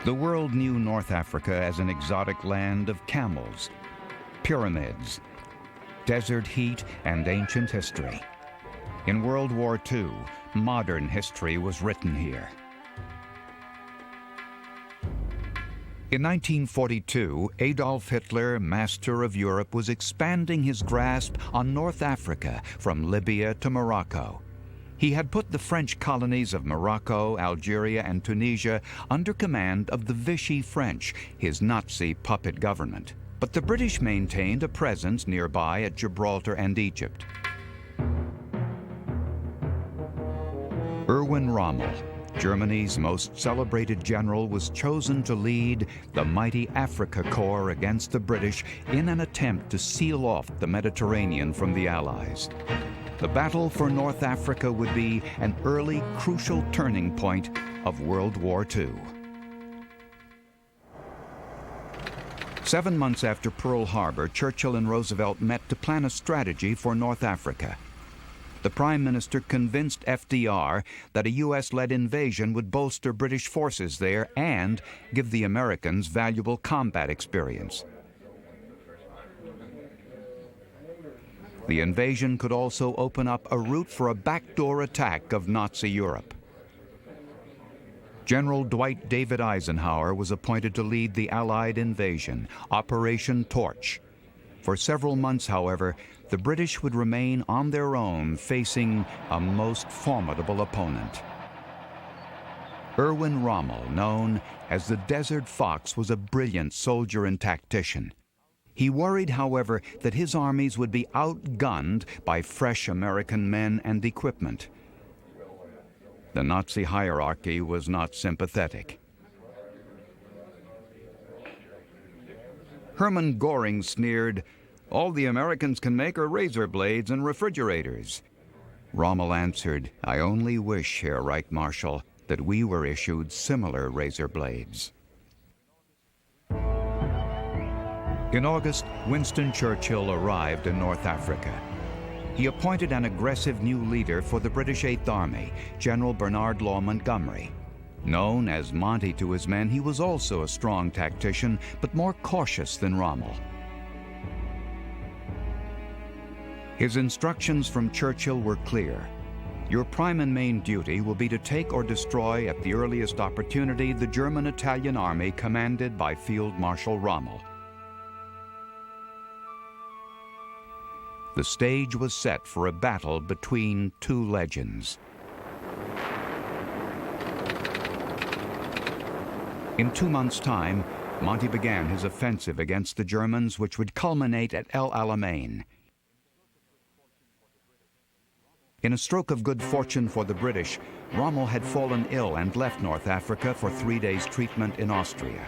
The world knew North Africa as an exotic land of camels, pyramids, desert heat, and ancient history. In World War II, modern history was written here. In 1942, Adolf Hitler, master of Europe, was expanding his grasp on North Africa from Libya to Morocco. He had put the French colonies of Morocco, Algeria, and Tunisia under command of the Vichy French, his Nazi puppet government. But the British maintained a presence nearby at Gibraltar and Egypt. Erwin Rommel, Germany's most celebrated general, was chosen to lead the mighty Africa Corps against the British in an attempt to seal off the Mediterranean from the Allies. The battle for North Africa would be an early, crucial turning point of World War II. 7 months after Pearl Harbor, Churchill and Roosevelt met to plan a strategy for North Africa. The Prime Minister convinced FDR that a U.S.-led invasion would bolster British forces there and give the Americans valuable combat experience. The invasion could also open up a route for a backdoor attack of Nazi Europe. General Dwight David Eisenhower was appointed to lead the Allied invasion, Operation Torch. For several months, however, the British would remain on their own, facing a most formidable opponent. Erwin Rommel, known as the Desert Fox, was a brilliant soldier and tactician. He worried, however, that his armies would be outgunned by fresh American men and equipment. The Nazi hierarchy was not sympathetic. Hermann Göring sneered, "All the Americans can make are razor blades and refrigerators." Rommel answered, "I only wish, Herr Reich Marshal, that we were issued similar razor blades." In August, Winston Churchill arrived in North Africa. He appointed an aggressive new leader for the British Eighth Army, General Bernard Law Montgomery. Known as Monty to his men, he was also a strong tactician, but more cautious than Rommel. His instructions from Churchill were clear. Your prime and main duty will be to take or destroy at the earliest opportunity the German-Italian army commanded by Field Marshal Rommel. The stage was set for a battle between two legends. In 2 months' time, Monty began his offensive against the Germans, which would culminate at El Alamein. In a stroke of good fortune for the British, Rommel had fallen ill and left North Africa for 3 days' treatment in Austria.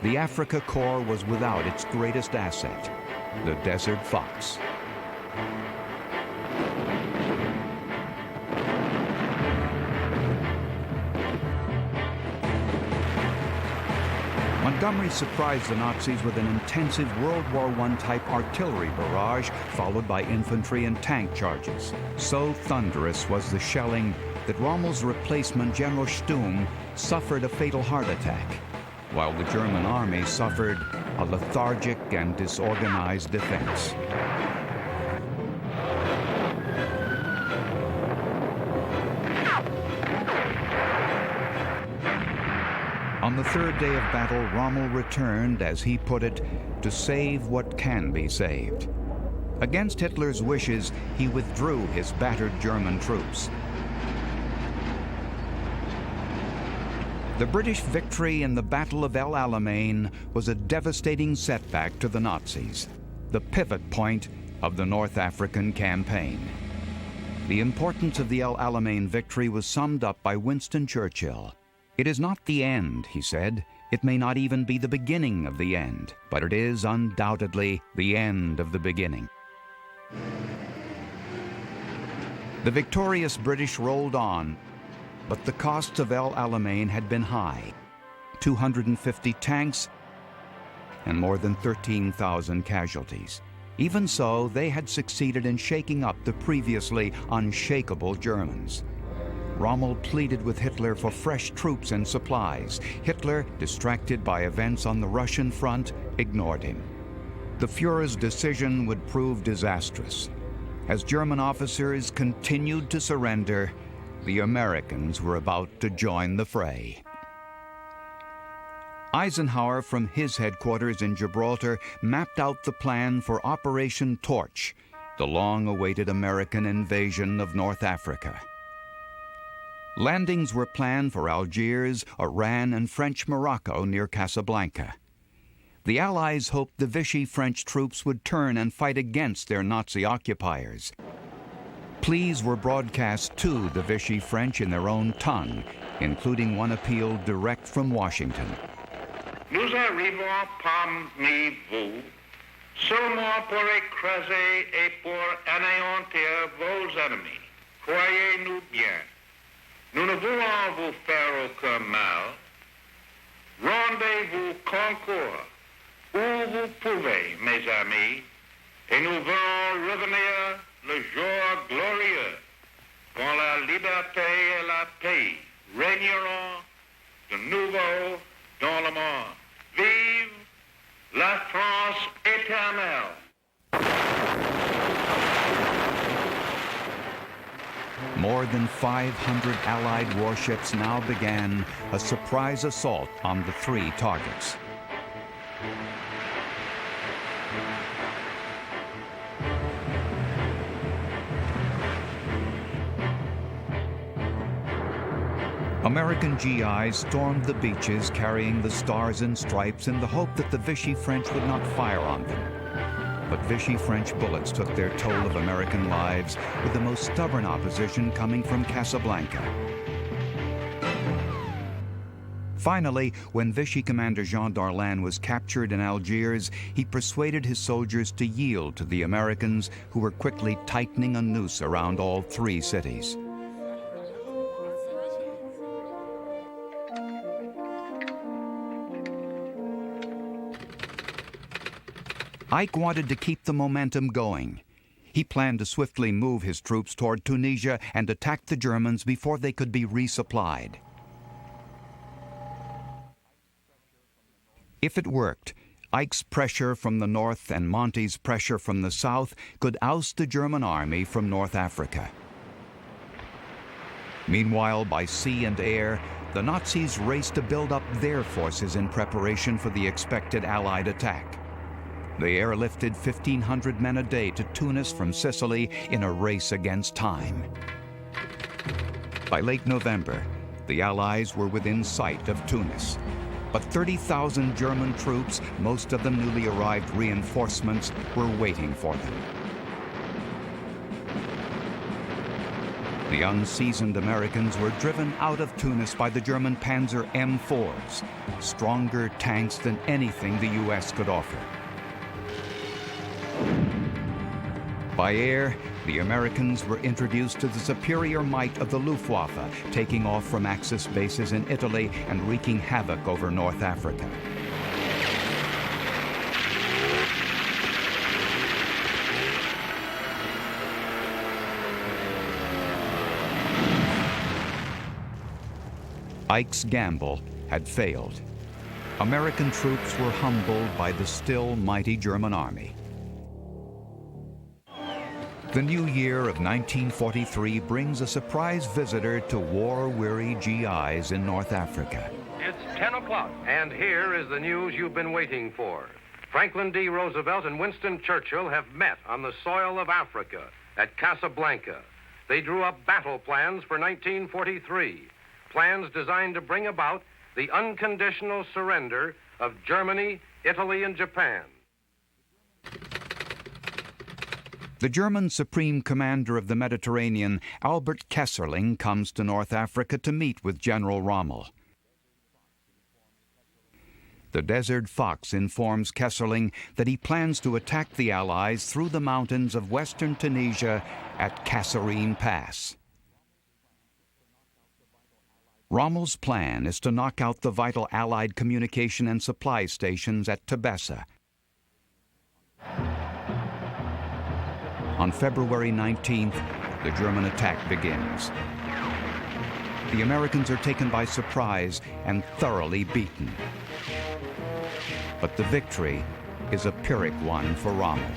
The Africa Corps was without its greatest asset, the Desert Fox. Montgomery surprised the Nazis with an intensive World War I-type artillery barrage, followed by infantry and tank charges. So thunderous was the shelling that Rommel's replacement, General Stumm, suffered a fatal heart attack, while the German army suffered a lethargic and disorganized defense. On the third day of battle, Rommel returned, as he put it, to save what can be saved. Against Hitler's wishes, he withdrew his battered German troops. The British victory in the Battle of El Alamein was a devastating setback to the Nazis, the pivot point of the North African campaign. The importance of the El Alamein victory was summed up by Winston Churchill. "It is not the end," he said. "It may not even be the beginning of the end, but it is undoubtedly the end of the beginning." The victorious British rolled on, but the costs of El Alamein had been high. 250 tanks and more than 13,000 casualties. Even so, they had succeeded in shaking up the previously unshakable Germans. Rommel pleaded with Hitler for fresh troops and supplies. Hitler, distracted by events on the Russian front, ignored him. The Führer's decision would prove disastrous. As German officers continued to surrender, the Americans were about to join the fray. Eisenhower, from his headquarters in Gibraltar, mapped out the plan for Operation Torch, the long-awaited American invasion of North Africa. Landings were planned for Algiers, Oran, and French Morocco near Casablanca. The Allies hoped the Vichy French troops would turn and fight against their Nazi occupiers. Pleas were broadcast to the Vichy French in their own tongue, including one appeal direct from Washington. Nous arrivons parmi vous seulement pour écraser et pour anéantir vos ennemis. Croyez-nous bien. Nous ne voulons vous faire aucun mal. Rendez-vous concours où vous pouvez, mes amis, et nous verrons revenir le jour glorieux quand la liberté et la paix régneront de nouveau dans le monde. Vive la France éternelle! More than 500 Allied warships now began a surprise assault on the three targets. American GIs stormed the beaches carrying the stars and stripes in the hope that the Vichy French would not fire on them. But Vichy French bullets took their toll of American lives, with the most stubborn opposition coming from Casablanca. Finally, when Vichy commander Jean Darlan was captured in Algiers, he persuaded his soldiers to yield to the Americans, who were quickly tightening a noose around all three cities. Ike wanted to keep the momentum going. He planned to swiftly move his troops toward Tunisia and attack the Germans before they could be resupplied. If it worked, Ike's pressure from the north and Monty's pressure from the south could oust the German army from North Africa. Meanwhile, by sea and air, the Nazis raced to build up their forces in preparation for the expected Allied attack. They airlifted 1,500 men a day to Tunis from Sicily in a race against time. By late November, the Allies were within sight of Tunis. But 30,000 German troops, most of them newly arrived reinforcements, were waiting for them. The unseasoned Americans were driven out of Tunis by the German Panzer M4s, stronger tanks than anything the U.S. could offer. By air, the Americans were introduced to the superior might of the Luftwaffe, taking off from Axis bases in Italy and wreaking havoc over North Africa. Ike's gamble had failed. American troops were humbled by the still mighty German army. The new year of 1943 brings a surprise visitor to war-weary GIs in North Africa. It's 10 o'clock, and here is the news you've been waiting for. Franklin D. Roosevelt and Winston Churchill have met on the soil of Africa at Casablanca. They drew up battle plans for 1943, plans designed to bring about the unconditional surrender of Germany, Italy, and Japan. The German Supreme Commander of the Mediterranean, Albert Kesselring, comes to North Africa to meet with General Rommel. The Desert Fox informs Kesselring that he plans to attack the Allies through the mountains of western Tunisia at Kasserine Pass. Rommel's plan is to knock out the vital Allied communication and supply stations at Tebessa. On February 19th, the German attack begins. The Americans are taken by surprise and thoroughly beaten. But the victory is a Pyrrhic one for Rommel.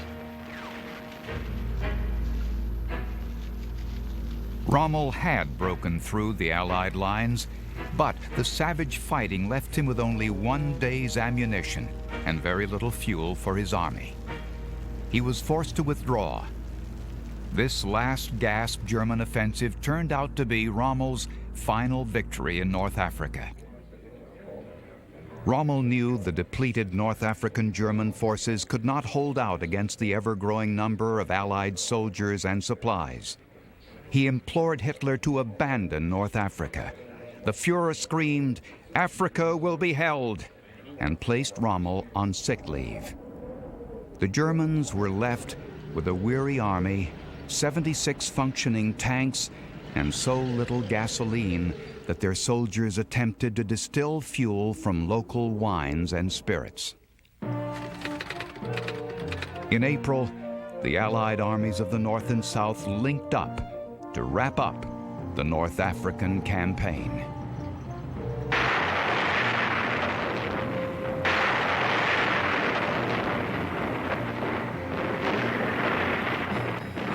Rommel had broken through the Allied lines, but the savage fighting left him with only 1 day's ammunition and very little fuel for his army. He was forced to withdraw. This last gasp German offensive turned out to be Rommel's final victory in North Africa. Rommel knew the depleted North African German forces could not hold out against the ever-growing number of Allied soldiers and supplies. He implored Hitler to abandon North Africa. The Fuhrer screamed, "Africa will be held," and placed Rommel on sick leave. The Germans were left with a weary army, 76 functioning tanks, and so little gasoline that their soldiers attempted to distill fuel from local wines and spirits. In April, the Allied armies of the North and South linked up to wrap up the North African campaign.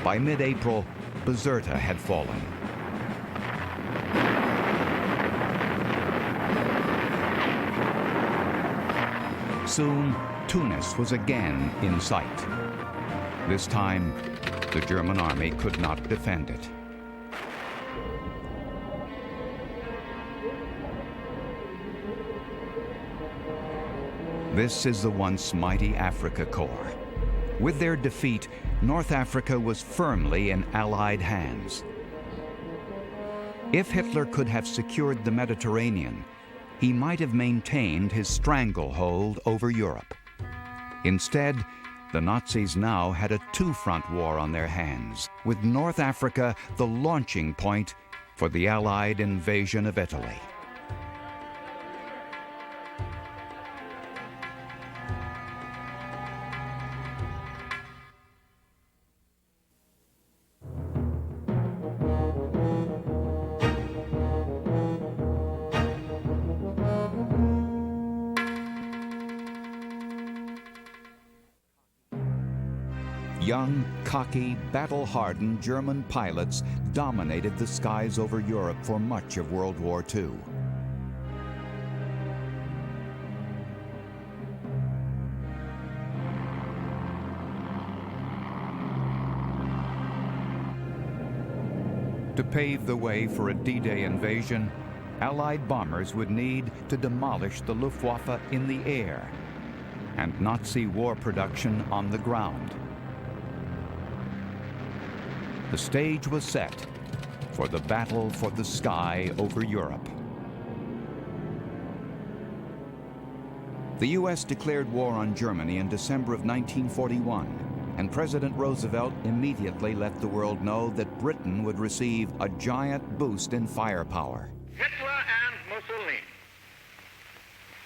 By mid-April, Bizerta had fallen. Soon, Tunis was again in sight. This time, the German army could not defend it. This is the once mighty Afrika Korps. With their defeat, North Africa was firmly in Allied hands. If Hitler could have secured the Mediterranean, he might have maintained his stranglehold over Europe. Instead, the Nazis now had a two-front war on their hands, with North Africa the launching point for the Allied invasion of Italy. Young, cocky, battle-hardened German pilots dominated the skies over Europe for much of World War II. To pave the way for a D-Day invasion, Allied bombers would need to demolish the Luftwaffe in the air and Nazi war production on the ground. The stage was set for the battle for the sky over Europe. The U.S. declared war on Germany in December of 1941, and President Roosevelt immediately let the world know that Britain would receive a giant boost in firepower. Hitler and Mussolini,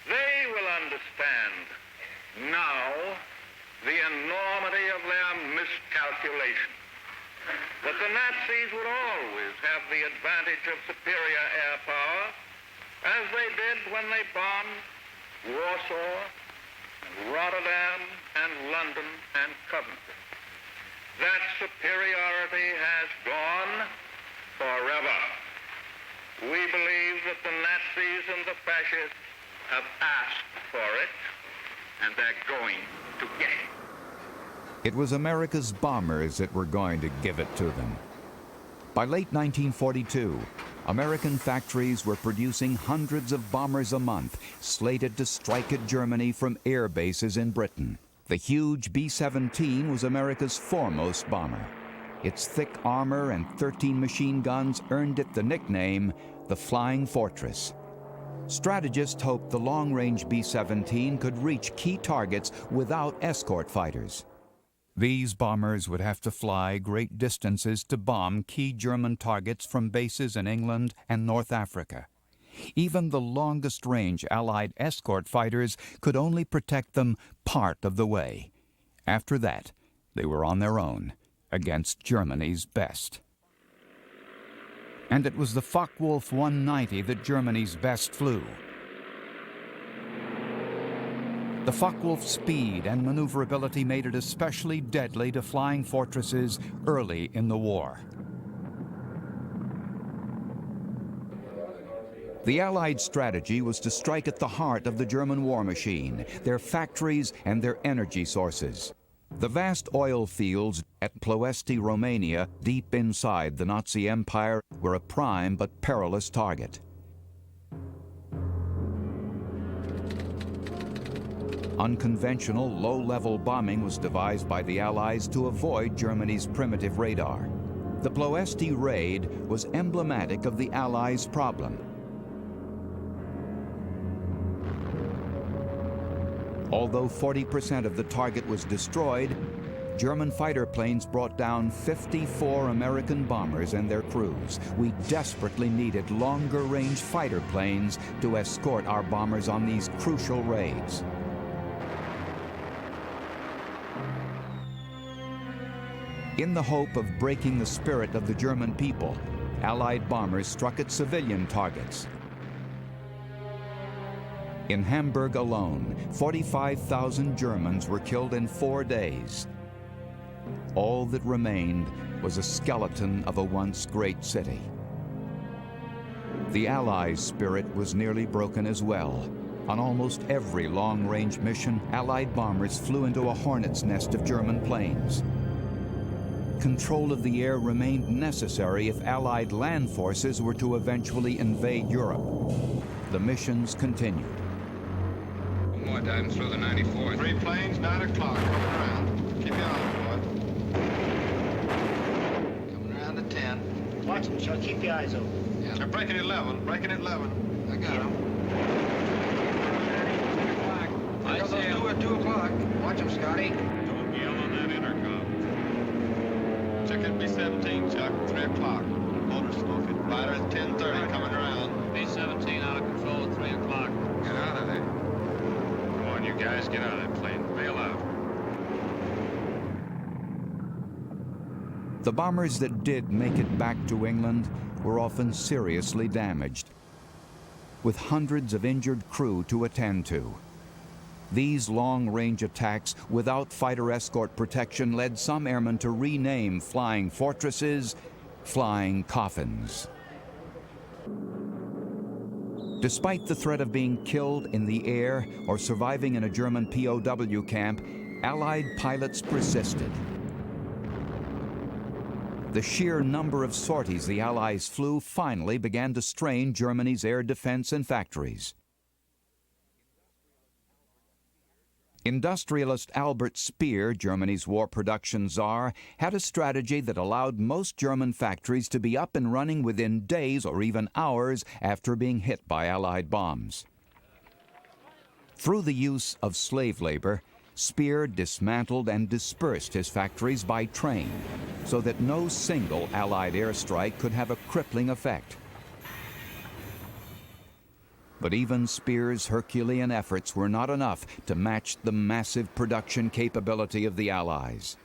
they will understand now the enormity of their miscalculation. That the Nazis would always have the advantage of superior air power, as they did when they bombed Warsaw, and Rotterdam, and London, and Coventry. That superiority has gone forever. We believe that the Nazis and the fascists have asked for it, and they're going to get it. It was America's bombers that were going to give it to them. By late 1942, American factories were producing hundreds of bombers a month, slated to strike at Germany from air bases in Britain. The huge B-17 was America's foremost bomber. Its thick armor and 13 machine guns earned it the nickname the Flying Fortress. Strategists hoped the long-range B-17 could reach key targets without escort fighters. These bombers would have to fly great distances to bomb key German targets from bases in England and North Africa. Even the longest-range Allied escort fighters could only protect them part of the way. After that, they were on their own, against Germany's best. And it was the Focke-Wulf 190 that Germany's best flew. The Focke-Wulf's speed and maneuverability made it especially deadly to flying fortresses early in the war. The Allied strategy was to strike at the heart of the German war machine, their factories and their energy sources. The vast oil fields at Ploesti, Romania, deep inside the Nazi Empire, were a prime but perilous target. Unconventional, low-level bombing was devised by the Allies to avoid Germany's primitive radar. The Ploesti raid was emblematic of the Allies' problem. Although 40% of the target was destroyed, German fighter planes brought down 54 American bombers and their crews. We desperately needed longer-range fighter planes to escort our bombers on these crucial raids. In the hope of breaking the spirit of the German people, Allied bombers struck at civilian targets. In Hamburg alone, 45,000 Germans were killed in 4 days. All that remained was a skeleton of a once great city. The Allies' spirit was nearly broken as well. On almost every long-range mission, Allied bombers flew into a hornet's nest of German planes. Control of the air remained necessary if Allied land forces were to eventually invade Europe. The missions continued. One more diving through the 94th. 3 planes, 9 o'clock, coming around. Keep your eye on, boy. Coming around to 10. Watch them, Chuck. Keep your eyes open. Yeah, they're breaking at 11. Breaking at 11. I got them. I see him. At 2 o'clock. Watch them, Scotty. Don't yell on that intercom. Check it B-17, Chuck. 3 o'clock. Motor smoking. Fighter at 10:30, coming around. B-17 out of control at 3 o'clock. Get out of there. Come on, you guys, get out of that plane. Bail out. The bombers that did make it back to England were often seriously damaged, with hundreds of injured crew to attend to. These long-range attacks without fighter escort protection led some airmen to rename flying fortresses flying coffins. Despite the threat of being killed in the air or surviving in a German POW camp, Allied pilots persisted. The sheer number of sorties the Allies flew finally began to strain Germany's air defense and factories. Industrialist Albert Speer, Germany's war production czar, had a strategy that allowed most German factories to be up and running within days or even hours after being hit by Allied bombs. Through the use of slave labor, Speer dismantled and dispersed his factories by train so that no single Allied airstrike could have a crippling effect. But even Speer's Herculean efforts were not enough to match the massive production capability of the Allies.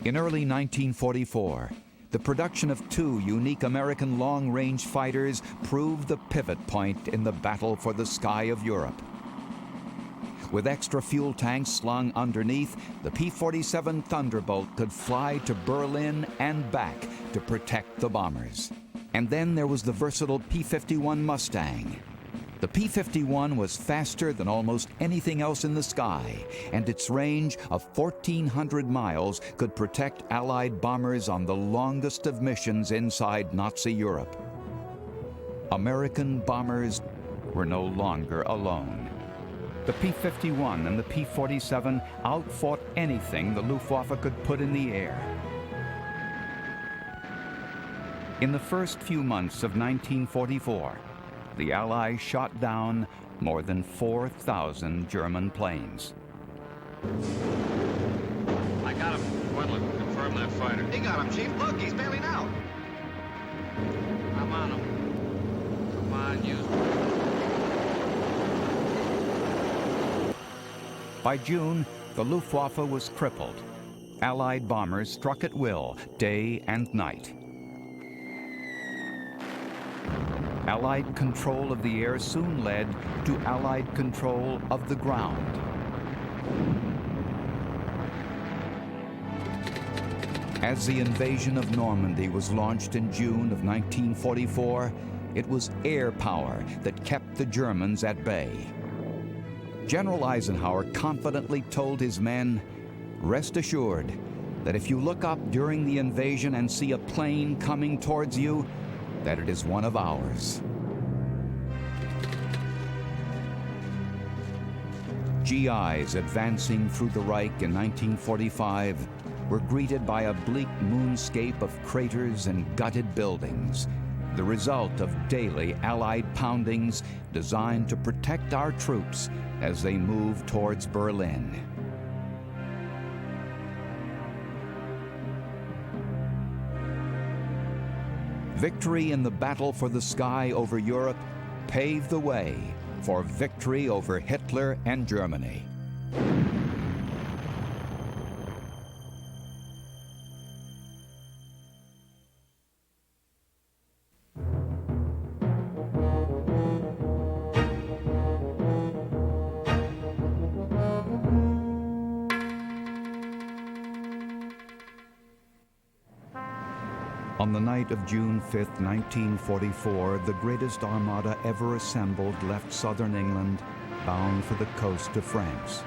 In early 1944, the production of 2 unique American long-range fighters proved the pivot point in the battle for the sky of Europe. With extra fuel tanks slung underneath, the P-47 Thunderbolt could fly to Berlin and back to protect the bombers. And then there was the versatile P-51 Mustang. The P-51 was faster than almost anything else in the sky, and its range of 1,400 miles could protect Allied bombers on the longest of missions inside Nazi Europe. American bombers were no longer alone. The P-51 and the P-47 outfought anything the Luftwaffe could put in the air. In the first few months of 1944, the Allies shot down more than 4,000 German planes. I got him. Quinlan, confirm that fighter. He got him, Chief. Look, he's bailing out. I'm on him. Come on, use him. By June, the Luftwaffe was crippled. Allied bombers struck at will, day and night. Allied control of the air soon led to Allied control of the ground. As the invasion of Normandy was launched in June of 1944, it was air power that kept the Germans at bay. General Eisenhower confidently told his men, "Rest assured that if you look up during the invasion and see a plane coming towards you, that it is one of ours." GIs advancing through the Reich in 1945 were greeted by a bleak moonscape of craters and gutted buildings, the result of daily Allied poundings designed to protect our troops as they moved towards Berlin. Victory in the battle for the sky over Europe paved the way for victory over Hitler and Germany. On the night of June 5, 1944, the greatest armada ever assembled left southern England, bound for the coast of France.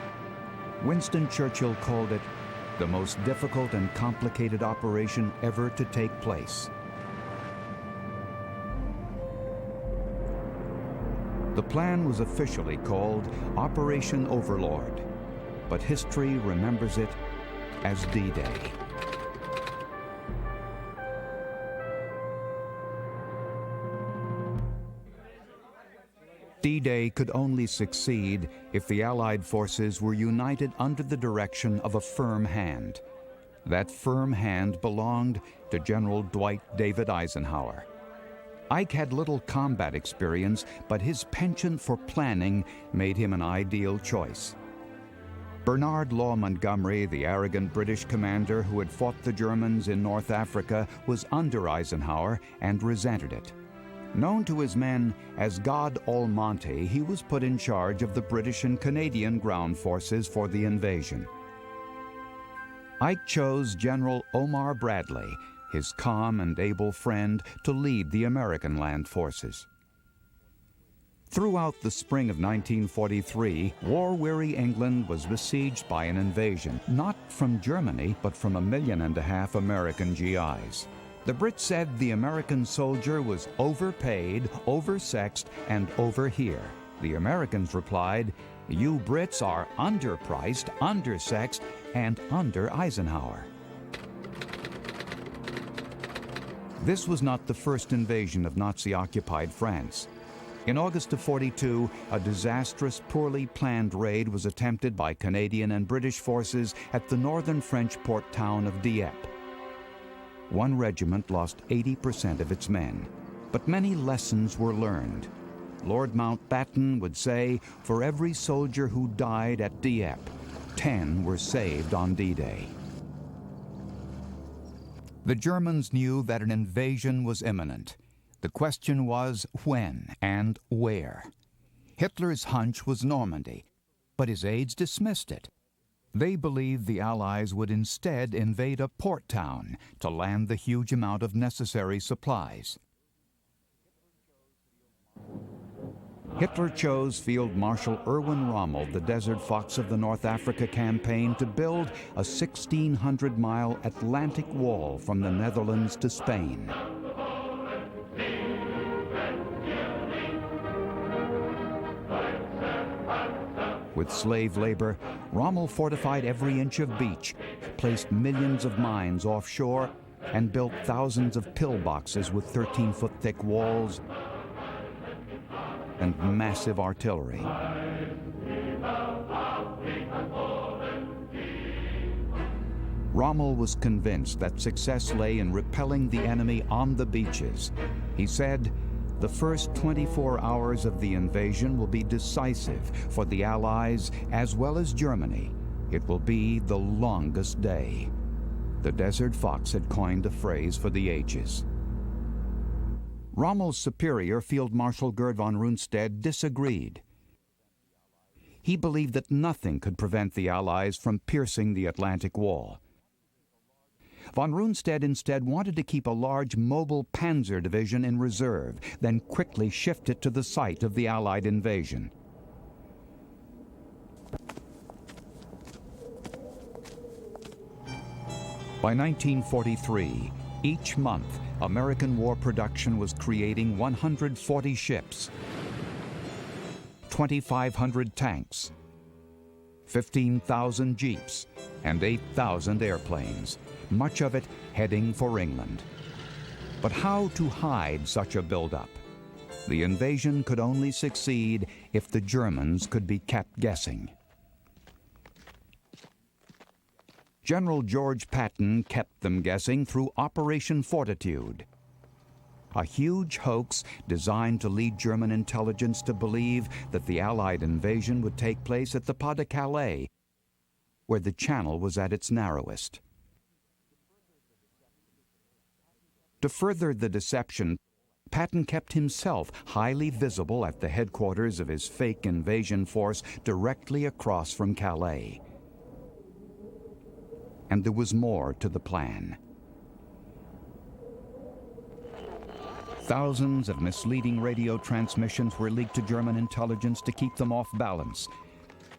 Winston Churchill called it the most difficult and complicated operation ever to take place. The plan was officially called Operation Overlord, but history remembers it as D-Day. D-Day could only succeed if the Allied forces were united under the direction of a firm hand. That firm hand belonged to General Dwight David Eisenhower. Ike had little combat experience, but his penchant for planning made him an ideal choice. Bernard Law Montgomery, the arrogant British commander who had fought the Germans in North Africa, was under Eisenhower and resented it. Known to his men as God Almonte, he was put in charge of the British and Canadian ground forces for the invasion. Ike chose General Omar Bradley, his calm and able friend, to lead the American land forces. Throughout the spring of 1943, war-weary England was besieged by an invasion, not from Germany, but from 1.5 million American GIs. The Brits said the American soldier was overpaid, oversexed, and over here. The Americans replied, "You Brits are underpriced, undersexed, and under Eisenhower." This was not the first invasion of Nazi-occupied France. In August of '42, a disastrous, poorly planned raid was attempted by Canadian and British forces at the northern French port town of Dieppe. One regiment lost 80% of its men, but many lessons were learned. Lord Mountbatten would say, for every soldier who died at Dieppe, 10 were saved on D-Day. The Germans knew that an invasion was imminent. The question was when and where. Hitler's hunch was Normandy, but his aides dismissed it. They believed the Allies would instead invade a port town to land the huge amount of necessary supplies. Hitler chose Field Marshal Erwin Rommel, the Desert Fox of the North Africa campaign, to build a 1,600-mile Atlantic wall from the Netherlands to Spain. With slave labor, Rommel fortified every inch of beach, placed millions of mines offshore, and built thousands of pillboxes with 13-foot thick walls and massive artillery. Rommel was convinced that success lay in repelling the enemy on the beaches. He said, "The first 24 hours of the invasion will be decisive for the Allies as well as Germany. It will be the longest day." The Desert Fox had coined a phrase for the ages. Rommel's superior, Field Marshal Gerd von Rundstedt, disagreed. He believed that nothing could prevent the Allies from piercing the Atlantic Wall. Von Rundstedt instead wanted to keep a large mobile panzer division in reserve, then quickly shift it to the site of the Allied invasion. By 1943, each month, American war production was creating 140 ships, 2,500 tanks, 15,000 jeeps, and 8,000 airplanes, much of it heading for England. But how to hide such a buildup? The invasion could only succeed if the Germans could be kept guessing. General George Patton kept them guessing through Operation Fortitude, a huge hoax designed to lead German intelligence to believe that the Allied invasion would take place at the Pas de Calais, where the Channel was at its narrowest. To further the deception, Patton kept himself highly visible at the headquarters of his fake invasion force directly across from Calais. And there was more to the plan. Thousands of misleading radio transmissions were leaked to German intelligence to keep them off balance.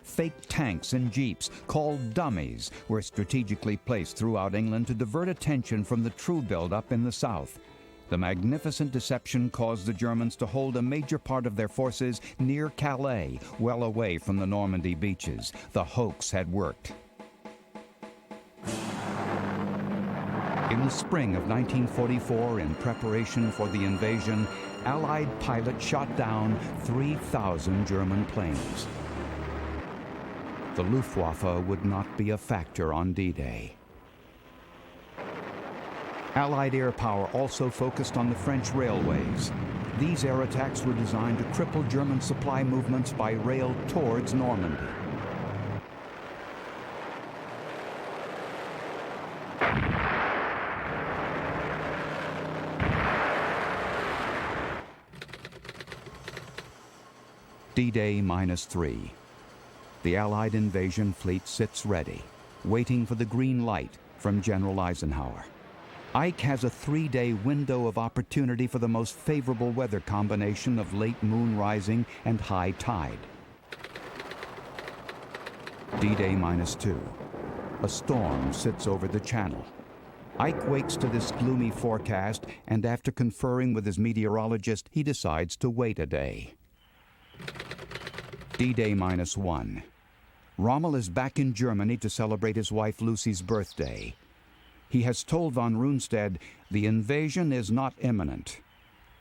Fake tanks and jeeps, called dummies, were strategically placed throughout England to divert attention from the true buildup in the south. The magnificent deception caused the Germans to hold a major part of their forces near Calais, well away from the Normandy beaches. The hoax had worked. In the spring of 1944, in preparation for the invasion, Allied pilots shot down 3,000 German planes. The Luftwaffe would not be a factor on D-Day. Allied air power also focused on the French railways. These air attacks were designed to cripple German supply movements by rail towards Normandy. D-Day -3. The Allied invasion fleet sits ready, waiting for the green light from General Eisenhower. Ike has a 3-day window of opportunity for the most favorable weather combination of late moon rising and high tide. D-Day -2. A storm sits over the Channel. Ike wakes to this gloomy forecast, and after conferring with his meteorologist, he decides to wait a day. D-Day -1. Rommel is back in Germany to celebrate his wife Lucy's birthday. He has told von Rundstedt the invasion is not imminent.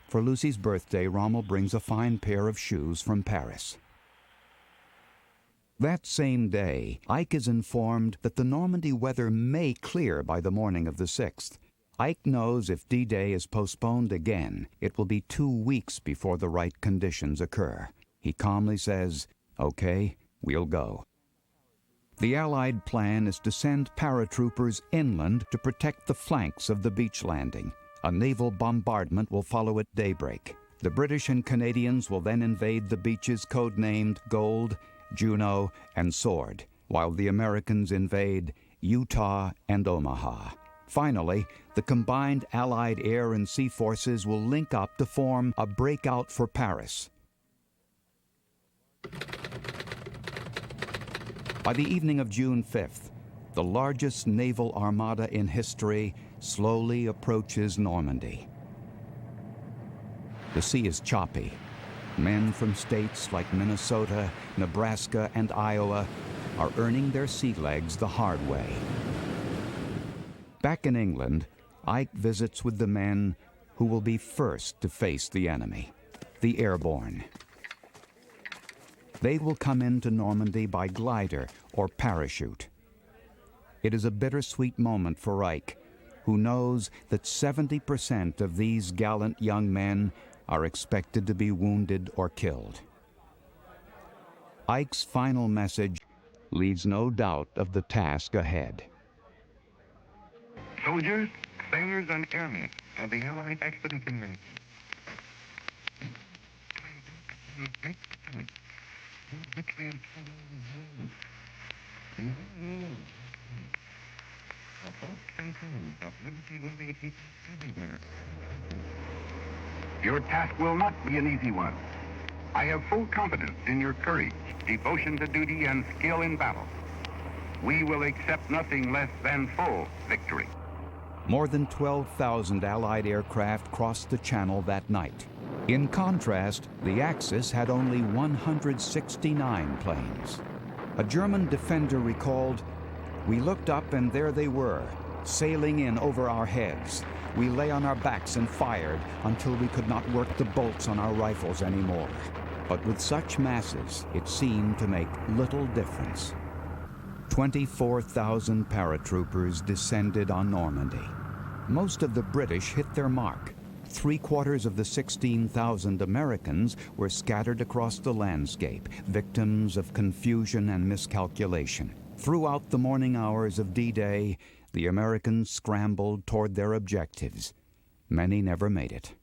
For Lucy's birthday, Rommel brings a fine pair of shoes from Paris. That same day, Ike is informed that the Normandy weather may clear by the morning of the 6th. Ike knows if D-Day is postponed again, it will be 2 weeks before the right conditions occur. He calmly says, "Okay, we'll go." The Allied plan is to send paratroopers inland to protect the flanks of the beach landing. A naval bombardment will follow at daybreak. The British and Canadians will then invade the beaches codenamed Gold, Juno, and Sword, while the Americans invade Utah and Omaha. Finally, the combined Allied air and sea forces will link up to form a breakout for Paris. By the evening of June 5th, the largest naval armada in history slowly approaches Normandy. The sea is choppy. Men from states like Minnesota, Nebraska, and Iowa are earning their sea legs the hard way. Back in England, Ike visits with the men who will be first to face the enemy, the airborne. They will come into Normandy by glider or parachute. It is a bittersweet moment for Ike, who knows that 70% of these gallant young men are expected to be wounded or killed. Ike's final message leaves no doubt of the task ahead. Soldiers, sailors, and airmen of the Allied Expedition. Your task will not be an easy one. I have full confidence in your courage, devotion to duty, and skill in battle. We will accept nothing less than full victory. More than 12,000 Allied aircraft crossed the Channel that night. In contrast, the Axis had only 169 planes. A German defender recalled, "We looked up and there they were, sailing in over our heads. We lay on our backs and fired until we could not work the bolts on our rifles anymore." But with such masses, it seemed to make little difference. 24,000 paratroopers descended on Normandy. Most of the British hit their mark. 3/4 of the 16,000 Americans were scattered across the landscape, victims of confusion and miscalculation. Throughout the morning hours of D-Day, the Americans scrambled toward their objectives. Many never made it.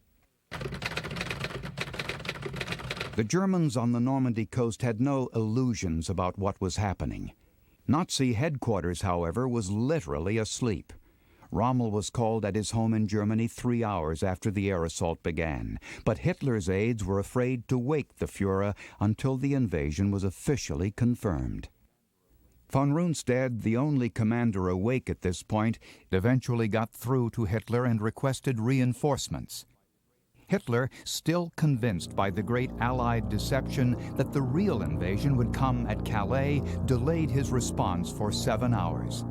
The Germans on the Normandy coast had no illusions about what was happening. Nazi headquarters, however, was literally asleep. Rommel was called at his home in Germany 3 hours after the air assault began, but Hitler's aides were afraid to wake the Fuhrer until the invasion was officially confirmed. Von Rundstedt, the only commander awake at this point, eventually got through to Hitler and requested reinforcements. Hitler, still convinced by the great Allied deception that the real invasion would come at Calais, delayed his response for 7 hours.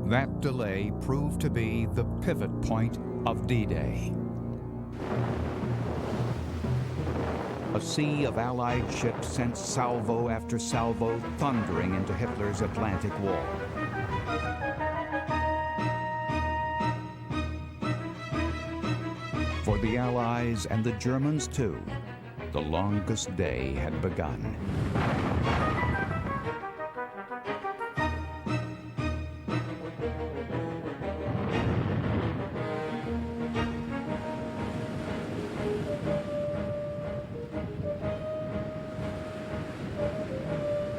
That delay proved to be the pivot point of D-Day. A sea of Allied ships sent salvo after salvo thundering into Hitler's Atlantic Wall. For the Allies and the Germans, too, the longest day had begun.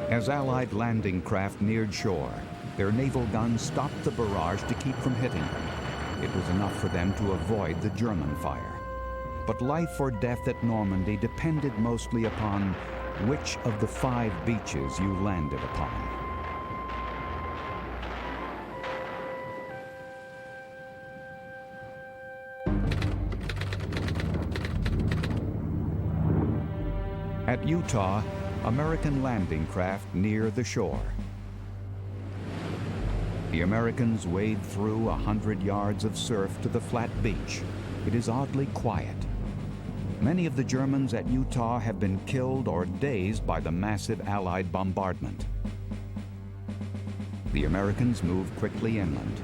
As Allied landing craft neared shore, their naval guns stopped the barrage to keep from hitting them. It was enough for them to avoid the German fire. But life or death at Normandy depended mostly upon which of the 5 beaches you landed upon. At Utah, American landing craft near the shore. The Americans wade through 100 yards of surf to the flat beach. It is oddly quiet. Many of the Germans at Utah have been killed or dazed by the massive Allied bombardment. The Americans move quickly inland.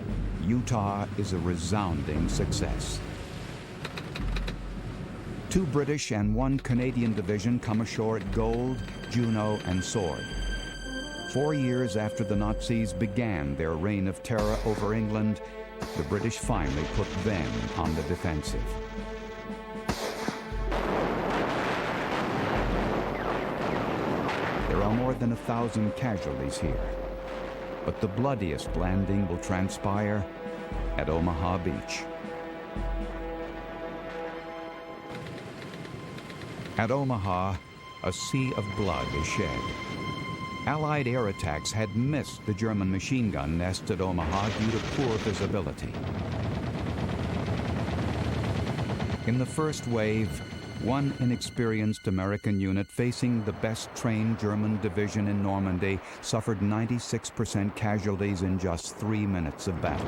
Utah is a resounding success. 2 British and 1 Canadian division come ashore at Gold, Juno, and Sword. 4 years after the Nazis began their reign of terror over England, the British finally put them on the defensive. There are more than 1,000 casualties here, but the bloodiest landing will transpire at Omaha Beach. At Omaha, a sea of blood is shed. Allied air attacks had missed the German machine gun nest at Omaha due to poor visibility. In the first wave, one inexperienced American unit facing the best-trained German division in Normandy suffered 96% casualties in just 3 minutes of battle.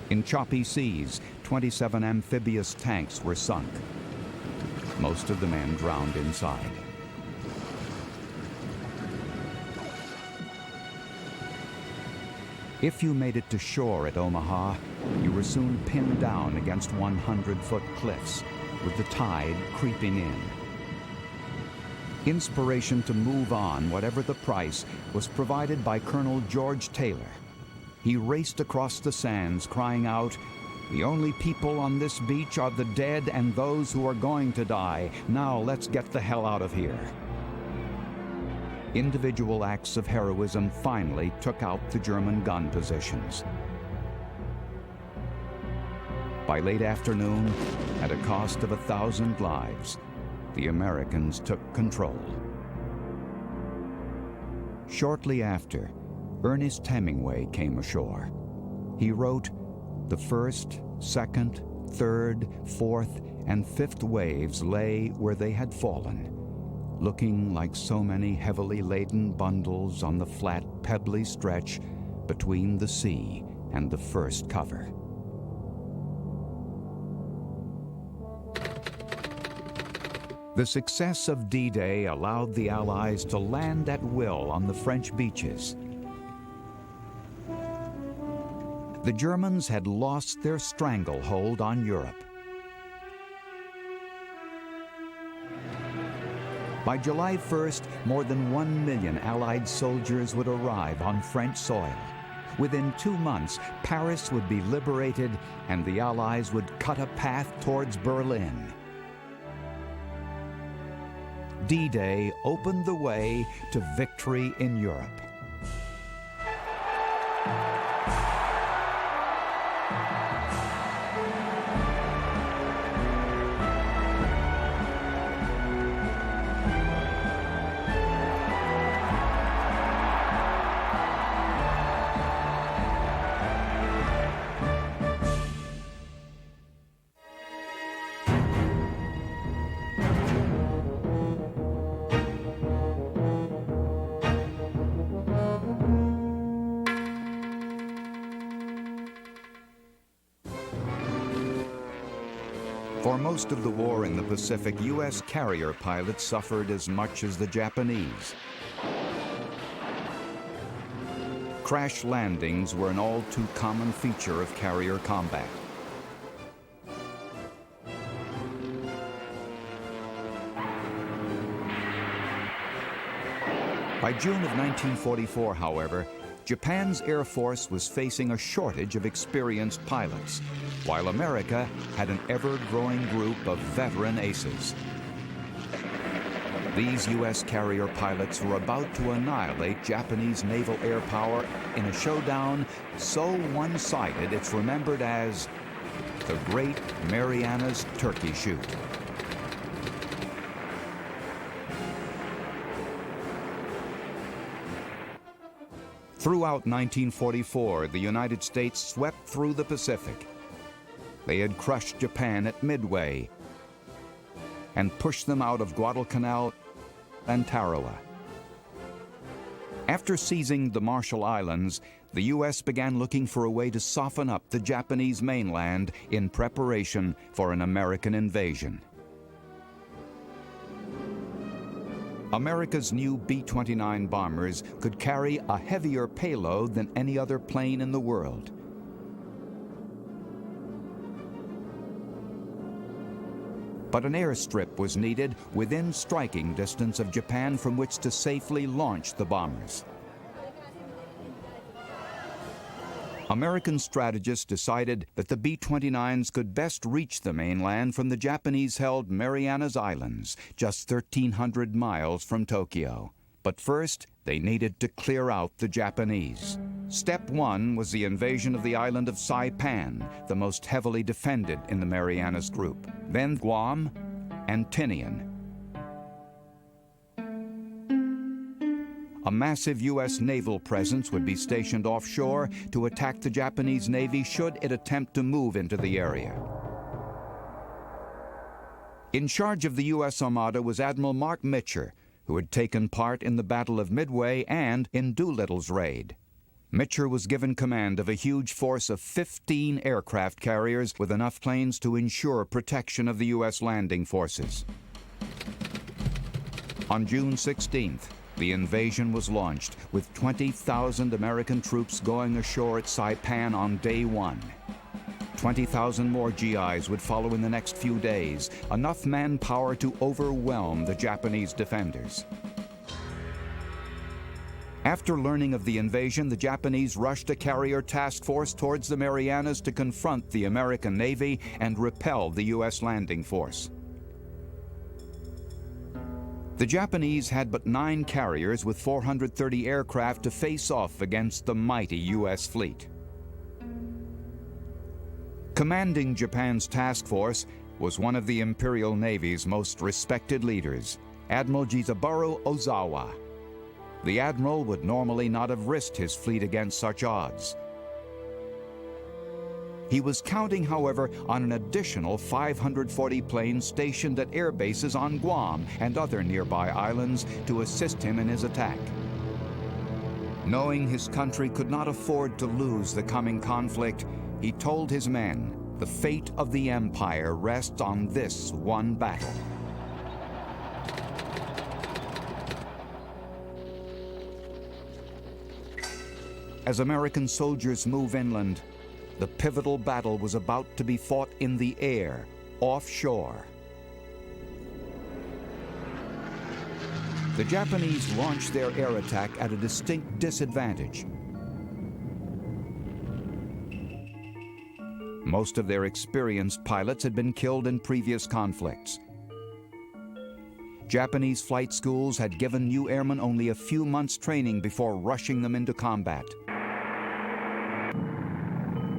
In choppy seas, 27 amphibious tanks were sunk. Most of the men drowned inside. If you made it to shore at Omaha, you were soon pinned down against 100-foot cliffs, with the tide creeping in. Inspiration to move on, whatever the price, was provided by Colonel George Taylor. He raced across the sands, crying out, "The only people on this beach are the dead and those who are going to die. Now let's get the hell out of here." Individual acts of heroism finally took out the German gun positions. By late afternoon, at a cost of 1,000 lives, the Americans took control. Shortly after, Ernest Hemingway came ashore. He wrote, "The first, second, third, fourth, and fifth waves lay where they had fallen, looking like so many heavily laden bundles on the flat, pebbly stretch between the sea and the first cover." The success of D-Day allowed the Allies to land at will on the French beaches. The Germans had lost their stranglehold on Europe. By July 1st, more than 1 million Allied soldiers would arrive on French soil. Within 2 months, Paris would be liberated and the Allies would cut a path towards Berlin. D-Day opened the way to victory in Europe. For most of the war in the Pacific, U.S. carrier pilots suffered as much as the Japanese. Crash landings were an all too common feature of carrier combat. By June of 1944, however, Japan's Air Force was facing a shortage of experienced pilots, while America had an ever-growing group of veteran aces. These U.S. carrier pilots were about to annihilate Japanese naval air power in a showdown so one-sided it's remembered as the Great Marianas Turkey Shoot. Throughout 1944, the United States swept through the Pacific. They had crushed Japan at Midway and pushed them out of Guadalcanal and Tarawa. After seizing the Marshall Islands, the U.S. began looking for a way to soften up the Japanese mainland in preparation for an American invasion. America's new B-29 bombers could carry a heavier payload than any other plane in the world. But an airstrip was needed within striking distance of Japan from which to safely launch the bombers. American strategists decided that the B-29s could best reach the mainland from the Japanese-held Marianas Islands, just 1,300 miles from Tokyo. But first, they needed to clear out the Japanese. Step one was the invasion of the island of Saipan, the most heavily defended in the Marianas group. Then Guam and Tinian. A massive U.S. naval presence would be stationed offshore to attack the Japanese Navy should it attempt to move into the area. In charge of the U.S. Armada was Admiral Mark Mitcher, who had taken part in the Battle of Midway and in Doolittle's raid. Mitcher was given command of a huge force of 15 aircraft carriers with enough planes to ensure protection of the U.S. landing forces. On June 16th, the invasion was launched, with 20,000 American troops going ashore at Saipan on day one. 20,000 more GIs would follow in the next few days, enough manpower to overwhelm the Japanese defenders. After learning of the invasion, the Japanese rushed a carrier task force towards the Marianas to confront the American Navy and repel the U.S. landing force. The Japanese had but 9 carriers with 430 aircraft to face off against the mighty U.S. fleet. Commanding Japan's task force was one of the Imperial Navy's most respected leaders, Admiral Jizaburo Ozawa. The admiral would normally not have risked his fleet against such odds. He was counting, however, on an additional 540 planes stationed at air bases on Guam and other nearby islands to assist him in his attack. Knowing his country could not afford to lose the coming conflict, he told his men, the fate of the empire rests on this one battle. As American soldiers move inland, the pivotal battle was about to be fought in the air, offshore. The Japanese launched their air attack at a distinct disadvantage. Most of their experienced pilots had been killed in previous conflicts. Japanese flight schools had given new airmen only a few months' training before rushing them into combat.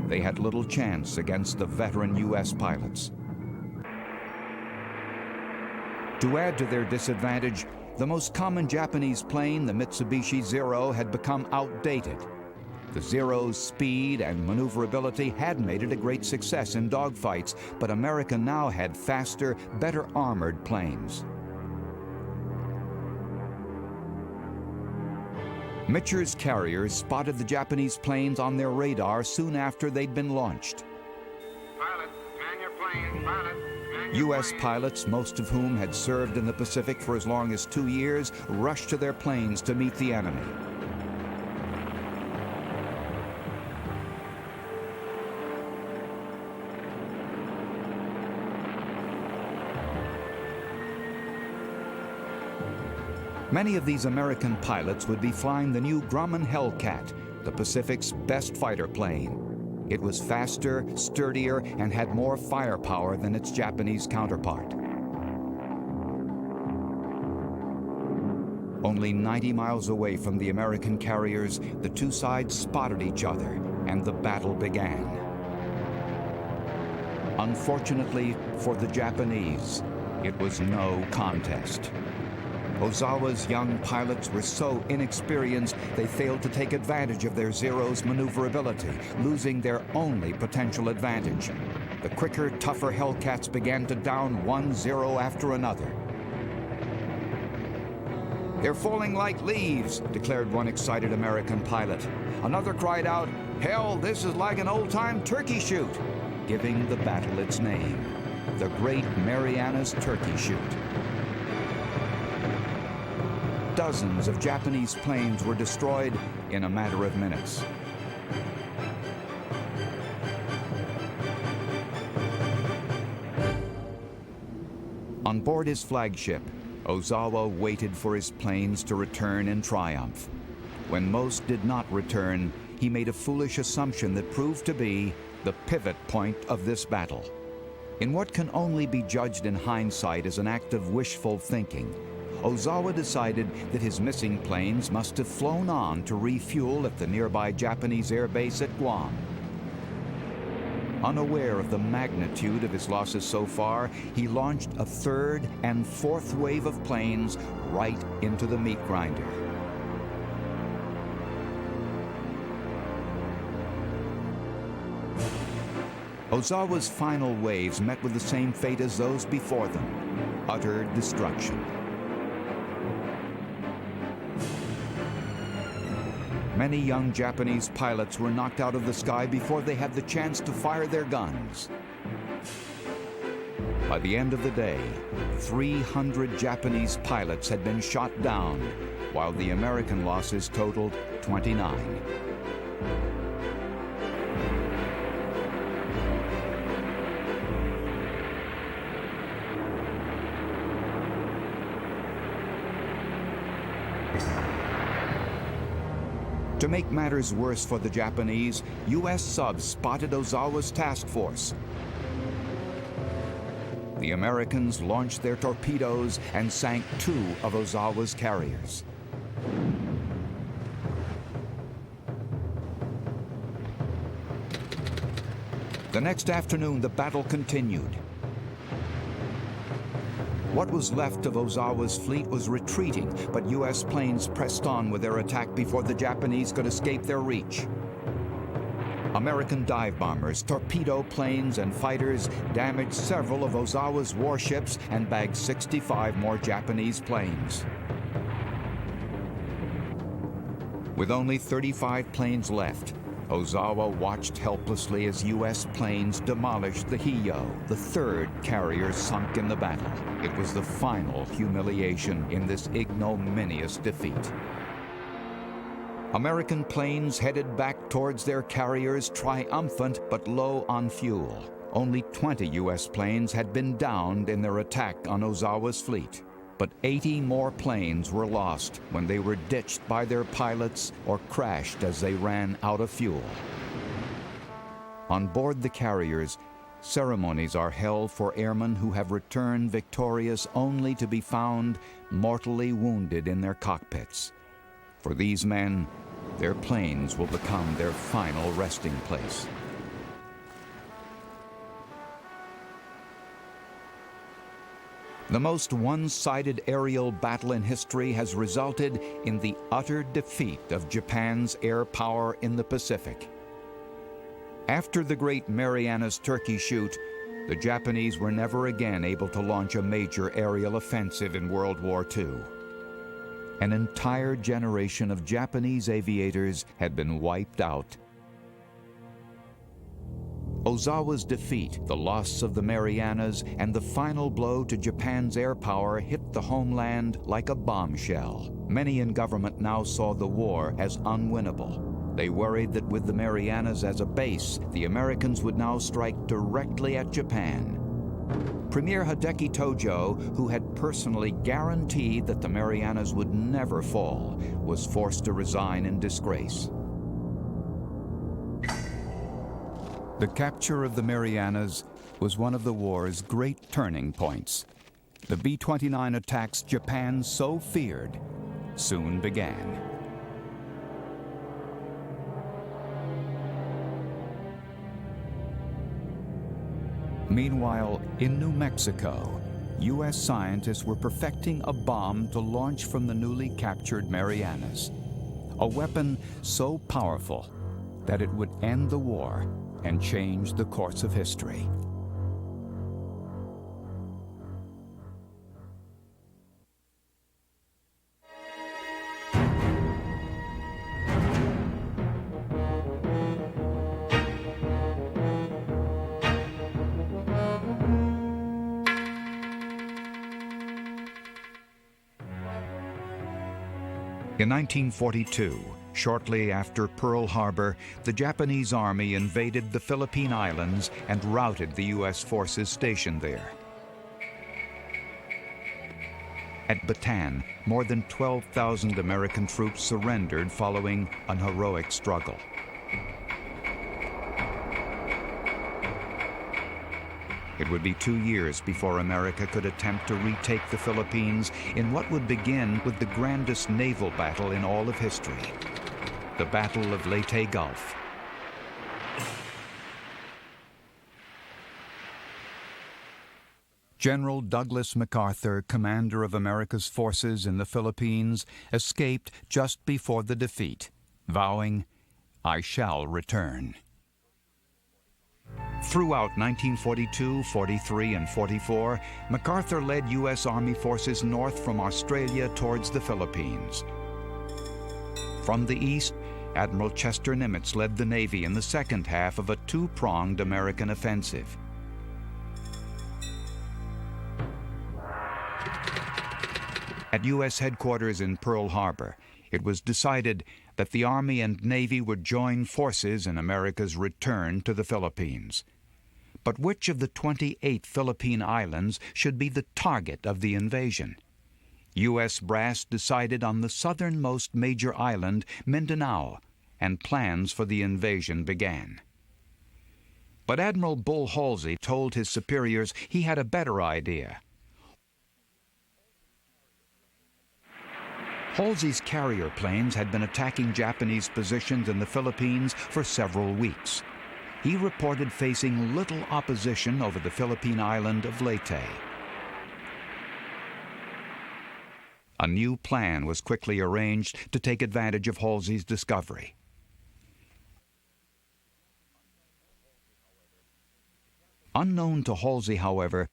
They had little chance against the veteran U.S. pilots. To add to their disadvantage, the most common Japanese plane, the Mitsubishi Zero, had become outdated. The Zero's speed and maneuverability had made it a great success in dogfights, but America now had faster, better armored planes. Mitcher's carriers spotted the Japanese planes on their radar soon after they'd been launched. Pilot, man your plane, pilot. Man your U.S. plane. pilots, most of whom had served in the Pacific for as long as 2 years, rushed to their planes to meet the enemy. Many of these American pilots would be flying the new Grumman Hellcat, the Pacific's best fighter plane. It was faster, sturdier, and had more firepower than its Japanese counterpart. Only 90 miles away from the American carriers, the two sides spotted each other, and the battle began. Unfortunately for the Japanese, it was no contest. Ozawa's young pilots were so inexperienced they failed to take advantage of their Zero's maneuverability, losing their only potential advantage. The quicker, tougher Hellcats began to down one Zero after another. "They're falling like leaves," declared one excited American pilot. Another cried out, "Hell, this is like an old-time turkey shoot," giving the battle its name, the Great Marianas Turkey Shoot. Dozens of Japanese planes were destroyed in a matter of minutes. On board his flagship, Ozawa waited for his planes to return in triumph. When most did not return, he made a foolish assumption that proved to be the pivot point of this battle. In what can only be judged in hindsight as an act of wishful thinking, Ozawa decided that his missing planes must have flown on to refuel at the nearby Japanese air base at Guam. Unaware of the magnitude of his losses so far, he launched a third and fourth wave of planes right into the meat grinder. Ozawa's final waves met with the same fate as those before them: utter destruction. Many young Japanese pilots were knocked out of the sky before they had the chance to fire their guns. By the end of the day, 300 Japanese pilots had been shot down, while the American losses totaled 29. To make matters worse for the Japanese, U.S. subs spotted Ozawa's task force. The Americans launched their torpedoes and sank 2 of Ozawa's carriers. The next afternoon, the battle continued. What was left of Ozawa's fleet was retreating, but U.S. planes pressed on with their attack before the Japanese could escape their reach. American dive bombers, torpedo planes, and fighters damaged several of Ozawa's warships and bagged 65 more Japanese planes. With only 35 planes left, Ozawa watched helplessly as U.S. planes demolished the Hiyo, the 3rd carrier sunk in the battle. It was the final humiliation in this ignominious defeat. American planes headed back towards their carriers, triumphant but low on fuel. Only 20 U.S. planes had been downed in their attack on Ozawa's fleet. But 80 more planes were lost when they were ditched by their pilots or crashed as they ran out of fuel. On board the carriers, ceremonies are held for airmen who have returned victorious only to be found mortally wounded in their cockpits. For these men, their planes will become their final resting place. The most one-sided aerial battle in history has resulted in the utter defeat of Japan's air power in the Pacific. After the Great Marianas Turkey Shoot, the Japanese were never again able to launch a major aerial offensive in World War II. An entire generation of Japanese aviators had been wiped out. Ozawa's defeat, the loss of the Marianas, and the final blow to Japan's air power hit the homeland like a bombshell. Many in government now saw the war as unwinnable. They worried that with the Marianas as a base, the Americans would now strike directly at Japan. Premier Hideki Tojo, who had personally guaranteed that the Marianas would never fall, was forced to resign in disgrace. The capture of the Marianas was one of the war's great turning points. The B-29 attacks Japan so feared soon began. Meanwhile, in New Mexico, U.S. scientists were perfecting a bomb to launch from the newly captured Marianas. A weapon so powerful that it would end the war and change the course of history. In 1942, shortly after Pearl Harbor, the Japanese Army invaded the Philippine Islands and routed the U.S. forces stationed there. At Bataan, more than 12,000 American troops surrendered following an heroic struggle. It would be 2 years before America could attempt to retake the Philippines in what would begin with the grandest naval battle in all of history, the Battle of Leyte Gulf. General Douglas MacArthur, commander of America's forces in the Philippines, escaped just before the defeat, vowing, "I shall return." Throughout 1942, 43, and 44, MacArthur led U.S. Army forces north from Australia towards the Philippines. From the east, Admiral Chester Nimitz led the Navy in the second half of a two-pronged American offensive. At U.S. headquarters in Pearl Harbor, it was decided that the Army and Navy would join forces in America's return to the Philippines. But which of the 28 Philippine islands should be the target of the invasion? U.S. brass decided on the southernmost major island, Mindanao, and plans for the invasion began. But Admiral Bull Halsey told his superiors he had a better idea. Halsey's carrier planes had been attacking Japanese positions in the Philippines for several weeks. He reported facing little opposition over the Philippine island of Leyte. A new plan was quickly arranged to take advantage of Halsey's discovery. Unknown to Halsey, however,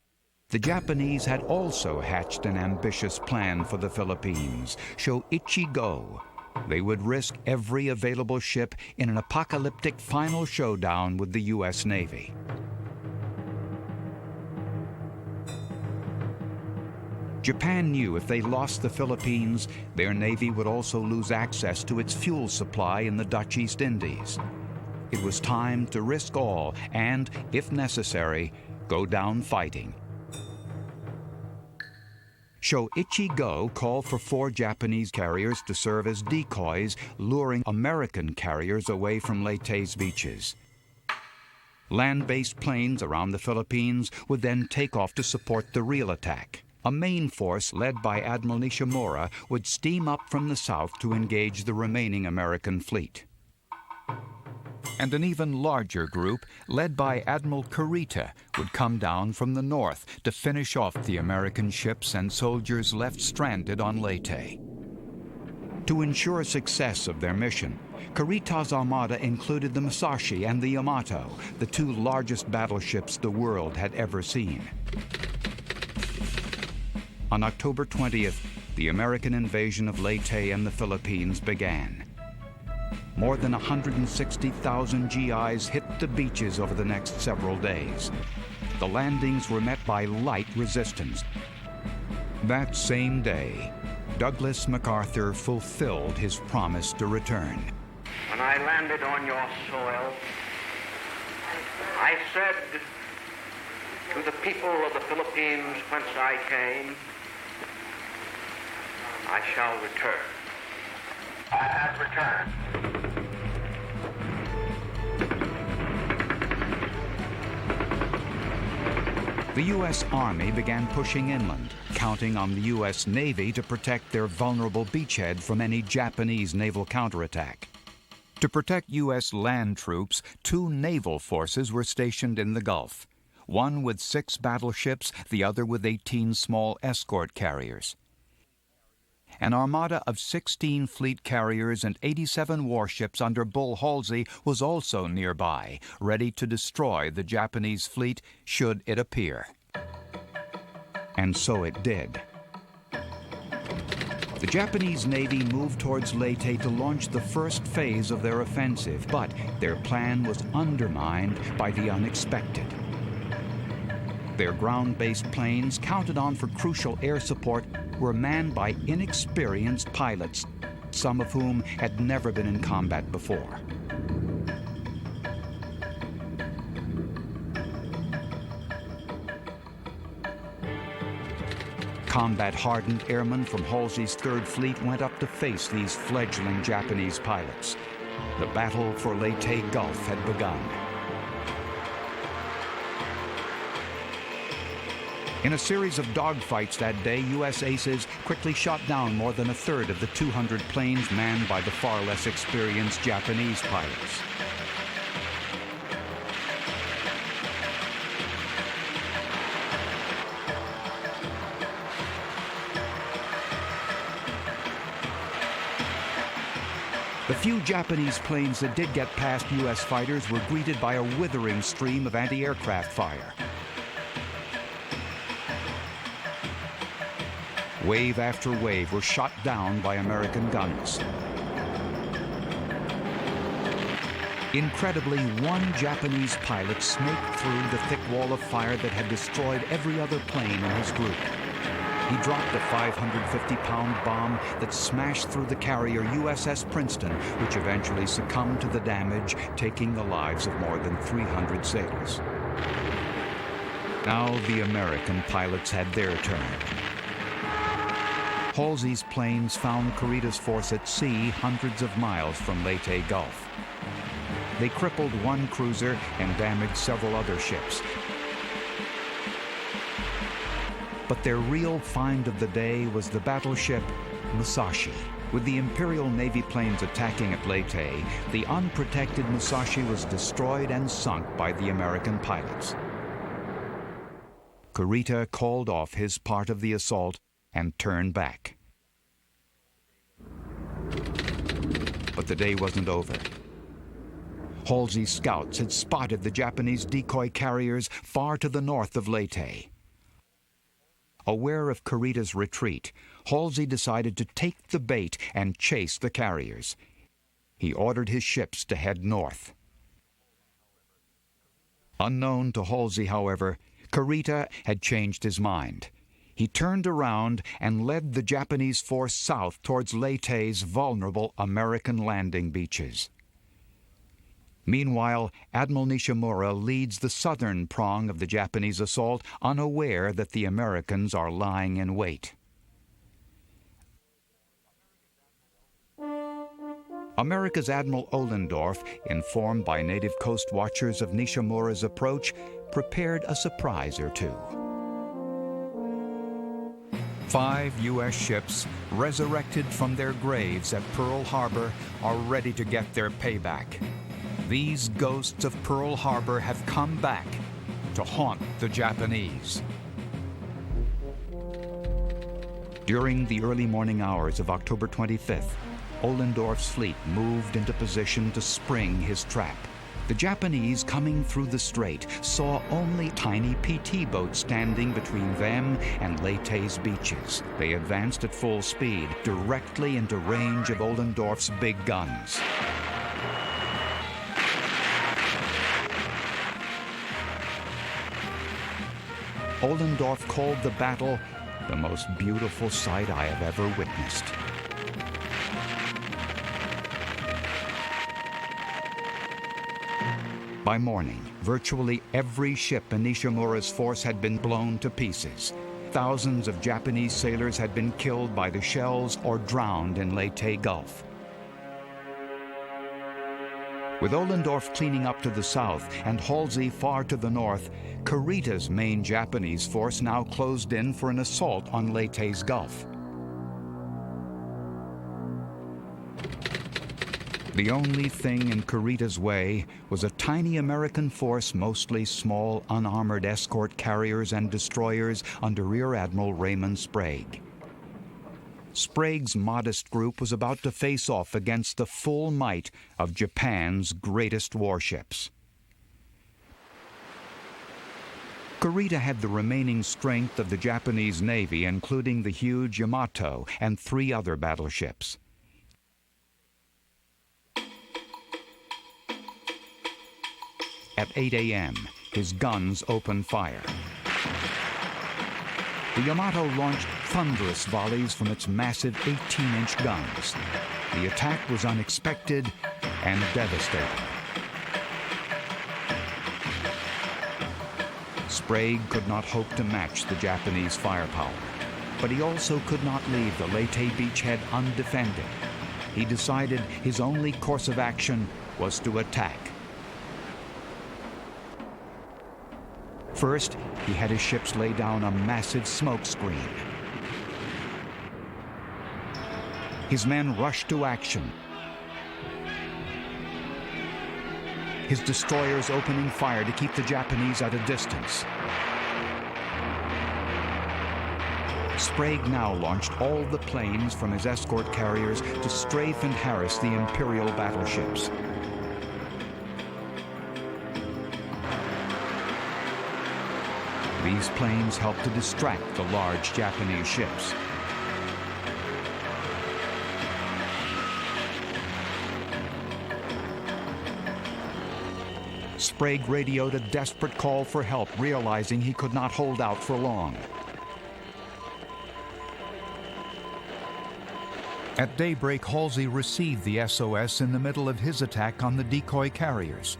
the Japanese had also hatched an ambitious plan for the Philippines. Shoichi Go. They would risk every available ship in an apocalyptic final showdown with the U.S. Navy. Japan knew if they lost the Philippines, their navy would also lose access to its fuel supply in the Dutch East Indies. It was time to risk all and, if necessary, go down fighting. Shoichi Go called for 4 Japanese carriers to serve as decoys, luring American carriers away from Leyte's beaches. Land-based planes around the Philippines would then take off to support the real attack. A main force led by Admiral Nishimura would steam up from the south to engage the remaining American fleet. And an even larger group, led by Admiral Kurita, would come down from the north to finish off the American ships and soldiers left stranded on Leyte. To ensure success of their mission, Kurita's armada included the Musashi and the Yamato, the 2 largest battleships the world had ever seen. On October 20th, the American invasion of Leyte and the Philippines began. More than 160,000 GIs hit the beaches over the next several days. The landings were met by light resistance. That same day, Douglas MacArthur fulfilled his promise to return. When I landed on your soil, I said to the people of the Philippines whence I came, I shall return. I have returned. The U.S. Army began pushing inland, counting on the U.S. Navy to protect their vulnerable beachhead from any Japanese naval counterattack. To protect U.S. land troops, 2 naval forces were stationed in the Gulf, one with 6 battleships, the other with 18 small escort carriers. An armada of 16 fleet carriers and 87 warships under Bull Halsey was also nearby, ready to destroy the Japanese fleet should it appear. And so it did. The Japanese Navy moved towards Leyte to launch the first phase of their offensive, but their plan was undermined by the unexpected. Their ground-based planes, counted on for crucial air support, were manned by inexperienced pilots, some of whom had never been in combat before. Combat-hardened airmen from Halsey's 3rd Fleet went up to face these fledgling Japanese pilots. The battle for Leyte Gulf had begun. In a series of dogfights that day, U.S. aces quickly shot down more than 1/3 of the 200 planes manned by the far less experienced Japanese pilots. The few Japanese planes that did get past U.S. fighters were greeted by a withering stream of anti-aircraft fire. Wave after wave were shot down by American guns. Incredibly, one Japanese pilot snaked through the thick wall of fire that had destroyed every other plane in his group. He dropped a 550-pound bomb that smashed through the carrier USS Princeton, which eventually succumbed to the damage, taking the lives of more than 300 sailors. Now the American pilots had their turn. Halsey's planes found Kurita's force at sea hundreds of miles from Leyte Gulf. They crippled one cruiser and damaged several other ships. But their real find of the day was the battleship Musashi. With the Imperial Navy planes attacking at Leyte, the unprotected Musashi was destroyed and sunk by the American pilots. Kurita called off his part of the assault and turned back. But the day wasn't over. Halsey's scouts had spotted the Japanese decoy carriers far to the north of Leyte. Aware of Kurita's retreat, Halsey decided to take the bait and chase the carriers. He ordered his ships to head north. Unknown to Halsey, however, Kurita had changed his mind. He turned around and led the Japanese force south towards Leyte's vulnerable American landing beaches. Meanwhile, Admiral Nishimura leads the southern prong of the Japanese assault, unaware that the Americans are lying in wait. America's Admiral Ohlendorf, informed by native coast watchers of Nishimura's approach, prepared a surprise or two. 5 U.S. ships, resurrected from their graves at Pearl Harbor, are ready to get their payback. These ghosts of Pearl Harbor have come back to haunt the Japanese. During the early morning hours of October 25th, Ohlendorf's fleet moved into position to spring his trap. The Japanese, coming through the strait, saw only tiny PT boats standing between them and Leyte's beaches. They advanced at full speed, directly into range of Ohlendorf's big guns. Ohlendorf called the battle the most beautiful sight I have ever witnessed. By morning, virtually every ship in Nishimura's force had been blown to pieces. Thousands of Japanese sailors had been killed by the shells or drowned in Leyte Gulf. With Ohlendorf cleaning up to the south and Halsey far to the north, Kurita's main Japanese force now closed in for an assault on Leyte's Gulf. The only thing in Kurita's way was a tiny American force, mostly small, unarmored escort carriers and destroyers under Rear Admiral Raymond Sprague. Sprague's modest group was about to face off against the full might of Japan's greatest warships. Kurita had the remaining strength of the Japanese Navy, including the huge Yamato and 3 other battleships. At 8 a.m., his guns opened fire. The Yamato launched thunderous volleys from its massive 18-inch guns. The attack was unexpected and devastating. Sprague could not hope to match the Japanese firepower, but he also could not leave the Leyte beachhead undefended. He decided his only course of action was to attack. First, he had his ships lay down a massive smoke screen. His men rushed to action, his destroyers opening fire to keep the Japanese at a distance. Sprague now launched all the planes from his escort carriers to strafe and harass the Imperial battleships. These planes helped to distract the large Japanese ships. Sprague radioed a desperate call for help, realizing he could not hold out for long. At daybreak, Halsey received the SOS in the middle of his attack on the decoy carriers.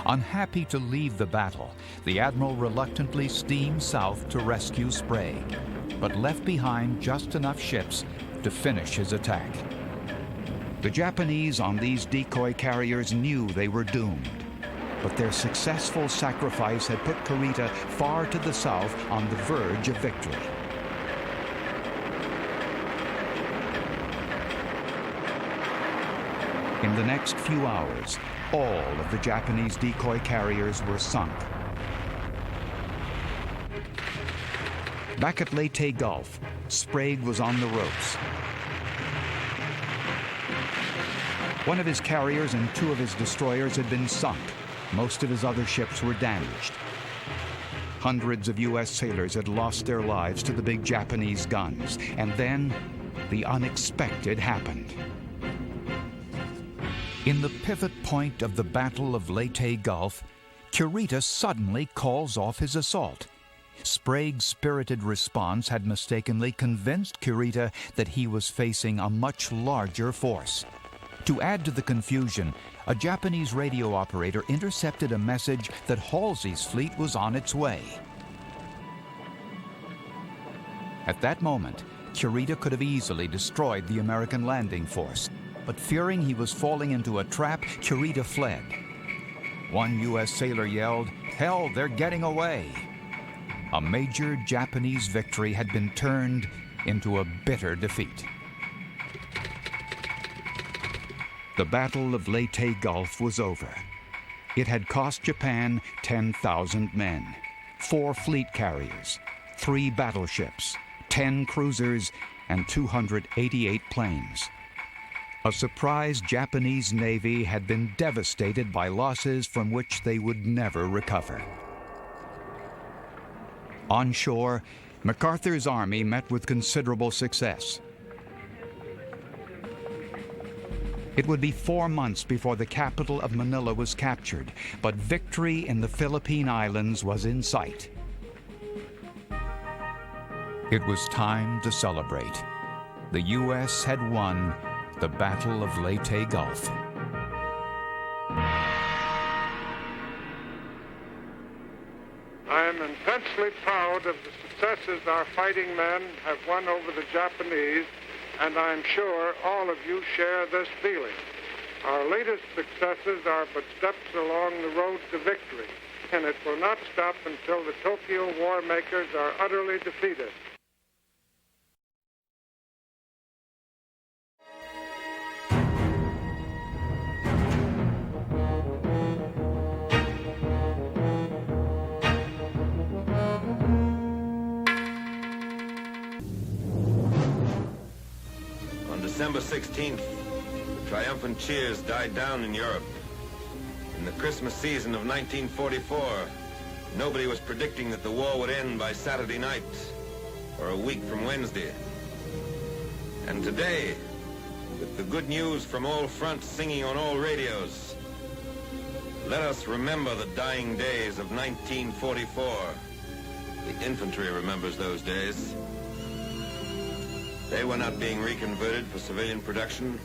Unhappy to leave the battle, the admiral reluctantly steamed south to rescue Sprague, but left behind just enough ships to finish his attack. The Japanese on these decoy carriers knew they were doomed, but their successful sacrifice had put Kurita far to the south on the verge of victory. In the next few hours, all of the Japanese decoy carriers were sunk. Back at Leyte Gulf, Sprague was on the ropes. One of his carriers and two of his destroyers had been sunk. Most of his other ships were damaged. Hundreds of U.S. sailors had lost their lives to the big Japanese guns. And then, the unexpected happened. In the pivot point of the Battle of Leyte Gulf, Kurita suddenly calls off his assault. Sprague's spirited response had mistakenly convinced Kurita that he was facing a much larger force. To add to the confusion, a Japanese radio operator intercepted a message that Halsey's fleet was on its way. At that moment, Kurita could have easily destroyed the American landing force, but fearing he was falling into a trap, Kurita fled. One U.S. sailor yelled, "Hell, they're getting away!" A major Japanese victory had been turned into a bitter defeat. The Battle of Leyte Gulf was over. It had cost Japan 10,000 men, 4 fleet carriers, 3 battleships, 10 cruisers, and 288 planes. A surprised Japanese Navy had been devastated by losses from which they would never recover. On shore, MacArthur's army met with considerable success. It would be 4 months before the capital of Manila was captured, but victory in the Philippine Islands was in sight. It was time to celebrate. The U.S. had won the Battle of Leyte Gulf. I am intensely proud of the successes our fighting men have won over the Japanese, and I'm sure all of you share this feeling. Our latest successes are but steps along the road to victory, and it will not stop until the Tokyo war makers are utterly defeated. December 16th, the triumphant cheers died down in Europe. In the Christmas season of 1944, nobody was predicting that the war would end by Saturday night or a week from Wednesday. And today, with the good news from all fronts singing on all radios, let us remember the dying days of 1944. The infantry remembers those days. They were not being reconverted for civilian production,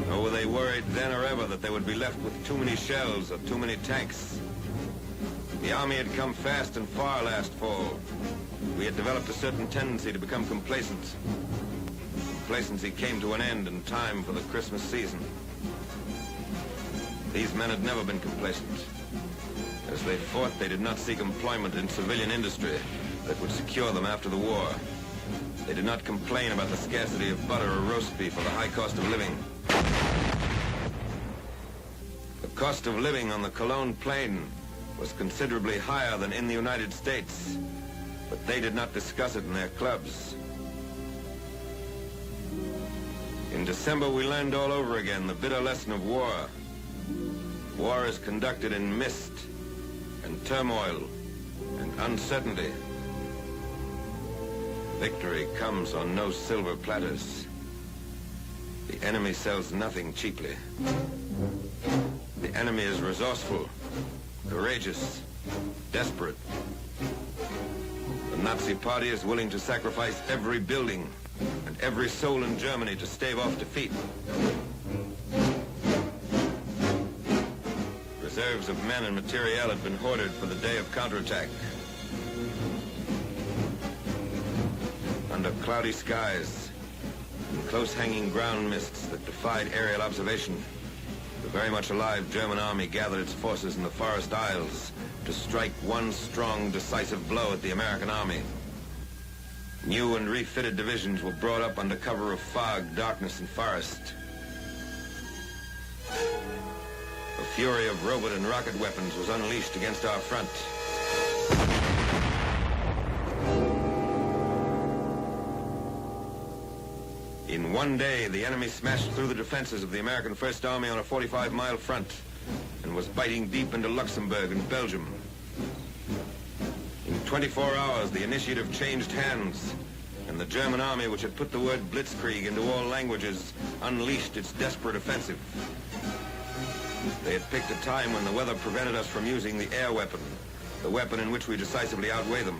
nor were they worried then or ever that they would be left with too many shells or too many tanks. The Army had come fast and far last fall. We had developed a certain tendency to become complacent. Complacency came to an end in time for the Christmas season. These men had never been complacent. As they fought, they did not seek employment in civilian industry that would secure them after the war. They did not complain about the scarcity of butter or roast beef or the high cost of living. The cost of living on the Cologne Plain was considerably higher than in the United States, but they did not discuss it in their clubs. In December, we learned all over again the bitter lesson of war. War is conducted in mist and turmoil and uncertainty. Victory comes on no silver platters. The enemy sells nothing cheaply. The enemy is resourceful, courageous, desperate. The Nazi Party is willing to sacrifice every building and every soul in Germany to stave off defeat. Reserves of men and materiel had been hoarded for the day of counterattack. Under cloudy skies and close-hanging ground mists that defied aerial observation, the very much alive German army gathered its forces in the forest aisles to strike one strong, decisive blow at the American army. New and refitted divisions were brought up under cover of fog, darkness, and forest. A fury of robot and rocket weapons was unleashed against our front. In one day, the enemy smashed through the defenses of the American First Army on a 45-mile front and was biting deep into Luxembourg and Belgium. In 24 hours, the initiative changed hands, and the German army, which had put the word blitzkrieg into all languages, unleashed its desperate offensive. They had picked a time when the weather prevented us from using the air weapon, the weapon in which we decisively outweigh them.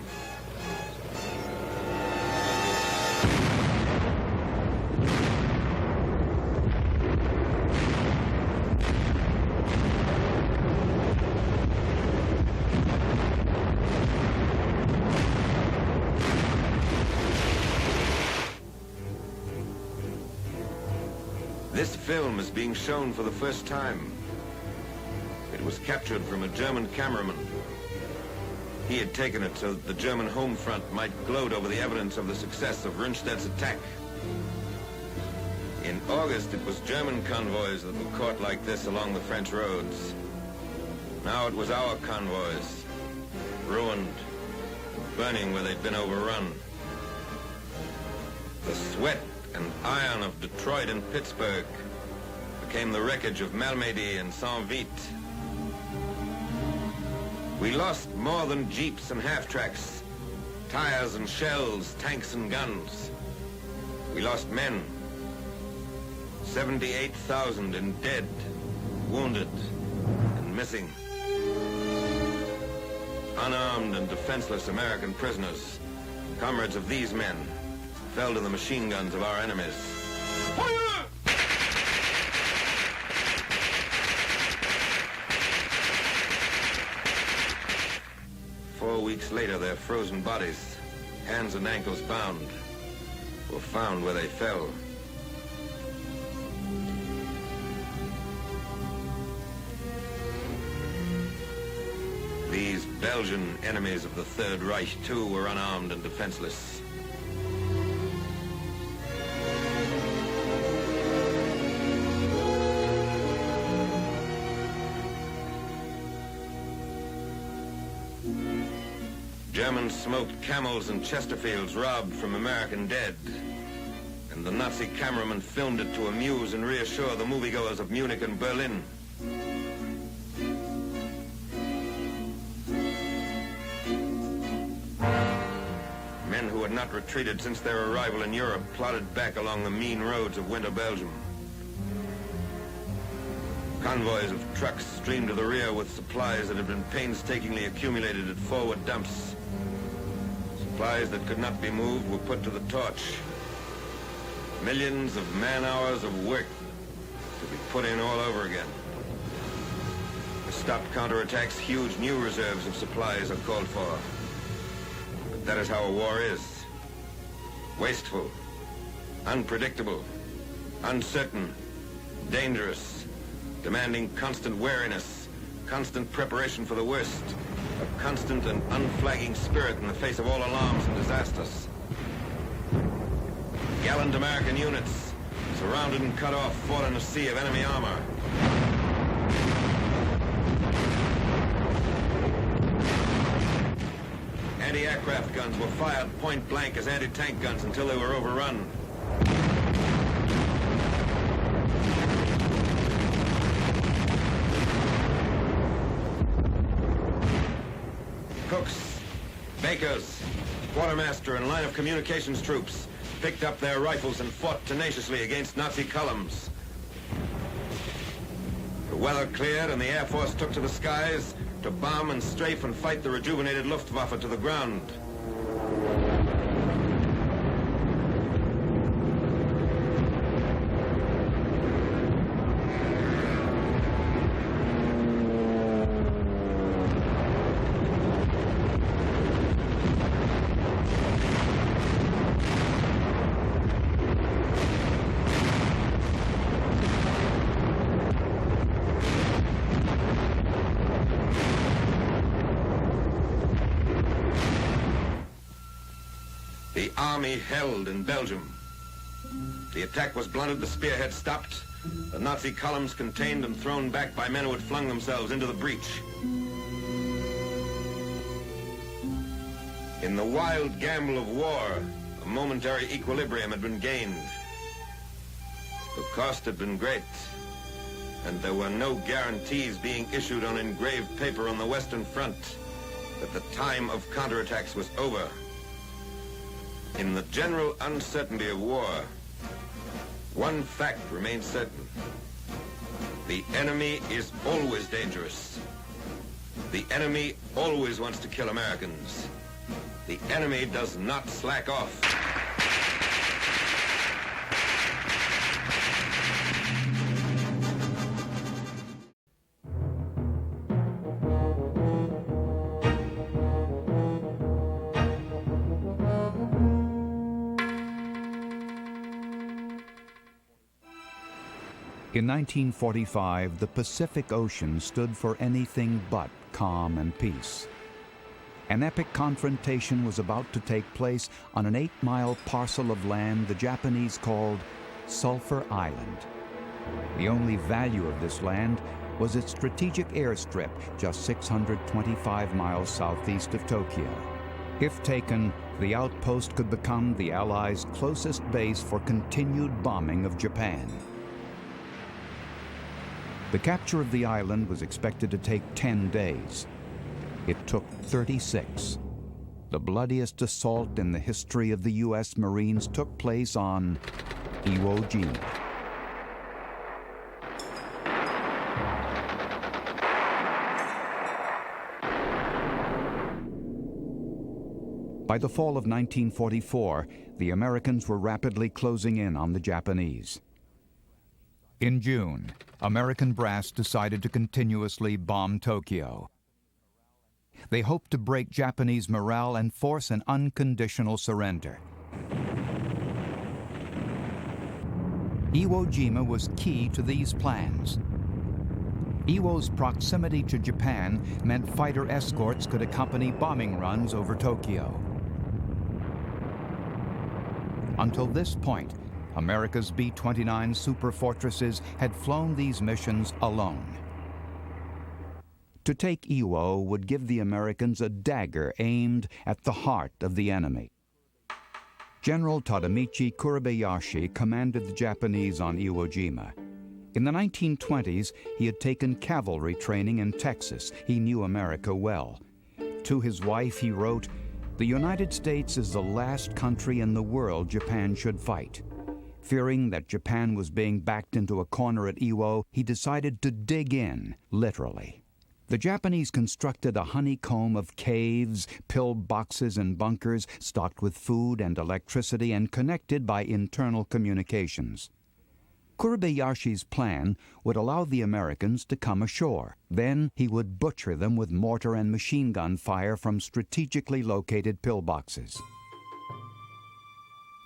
This film is being shown for the first time. It was captured from a German cameraman. He had taken it so that the German home front might gloat over the evidence of the success of Rundstedt's attack. In August, it was German convoys that were caught like this along the French roads. Now it was our convoys, ruined, burning where they'd been overrun. The sweat and iron of Detroit and Pittsburgh became the wreckage of Malmedy and Saint-Vite. We lost more than jeeps and half-tracks, tires and shells, tanks and guns. We lost men, 78,000 in dead, wounded, and missing. Unarmed and defenseless American prisoners, comrades of these men, fell to the machine guns of our enemies. Fire! 4 weeks later, their frozen bodies, hands and ankles bound, were found where they fell. These Belgian enemies of the Third Reich, too, were unarmed and defenseless. Germans smoked camels and Chesterfields robbed from American dead. And the Nazi cameraman filmed it to amuse and reassure the moviegoers of Munich and Berlin. Men who had not retreated since their arrival in Europe plodded back along the mean roads of winter Belgium. Convoys of trucks streamed to the rear with supplies that had been painstakingly accumulated at forward dumps. Supplies that could not be moved were put to the torch. Millions of man-hours of work to be put in all over again. To stop counterattacks, huge new reserves of supplies are called for. But that is how a war is. Wasteful, unpredictable, uncertain, dangerous, demanding constant wariness, constant preparation for the worst, a constant and unflagging spirit in the face of all alarms and disasters. Gallant American units, surrounded and cut off, fought in a sea of enemy armor. Anti-aircraft guns were fired point blank as anti-tank guns until they were overrun. Cooks, bakers, quartermaster, and line of communications troops picked up their rifles and fought tenaciously against Nazi columns. The weather cleared and the Air Force took to the skies to bomb and strafe and fight the rejuvenated Luftwaffe to the ground. The army held in Belgium. The attack was blunted, the spearhead stopped, the Nazi columns contained and thrown back by men who had flung themselves into the breach. In the wild gamble of war, a momentary equilibrium had been gained. The cost had been great, and there were no guarantees being issued on engraved paper on the Western Front that the time of counterattacks was over. In the general uncertainty of war, one fact remains certain. The enemy is always dangerous. The enemy always wants to kill Americans. The enemy does not slack off. In 1945, the Pacific Ocean stood for anything but calm and peace. An epic confrontation was about to take place on an 8-mile parcel of land the Japanese called Sulphur Island. The only value of this land was its strategic airstrip just 625 miles southeast of Tokyo. If taken, the outpost could become the Allies' closest base for continued bombing of Japan. The capture of the island was expected to take 10 days. It took 36. The bloodiest assault in the history of the U.S. Marines took place on Iwo Jima. By the fall of 1944, the Americans were rapidly closing in on the Japanese. In June, American brass decided to continuously bomb Tokyo. They hoped to break Japanese morale and force an unconditional surrender. Iwo Jima was key to these plans. Iwo's proximity to Japan meant fighter escorts could accompany bombing runs over Tokyo. Until this point, America's B-29 superfortresses had flown these missions alone. To take Iwo would give the Americans a dagger aimed at the heart of the enemy. General Tadamichi Kurebayashi commanded the Japanese on Iwo Jima. In the 1920s, he had taken cavalry training in Texas. He knew America well. To his wife, he wrote, "The United States is the last country in the world Japan should fight." Fearing that Japan was being backed into a corner at Iwo, he decided to dig in, literally. The Japanese constructed a honeycomb of caves, pillboxes, and bunkers stocked with food and electricity and connected by internal communications. Kurebayashi's plan would allow the Americans to come ashore. Then he would butcher them with mortar and machine gun fire from strategically located pillboxes.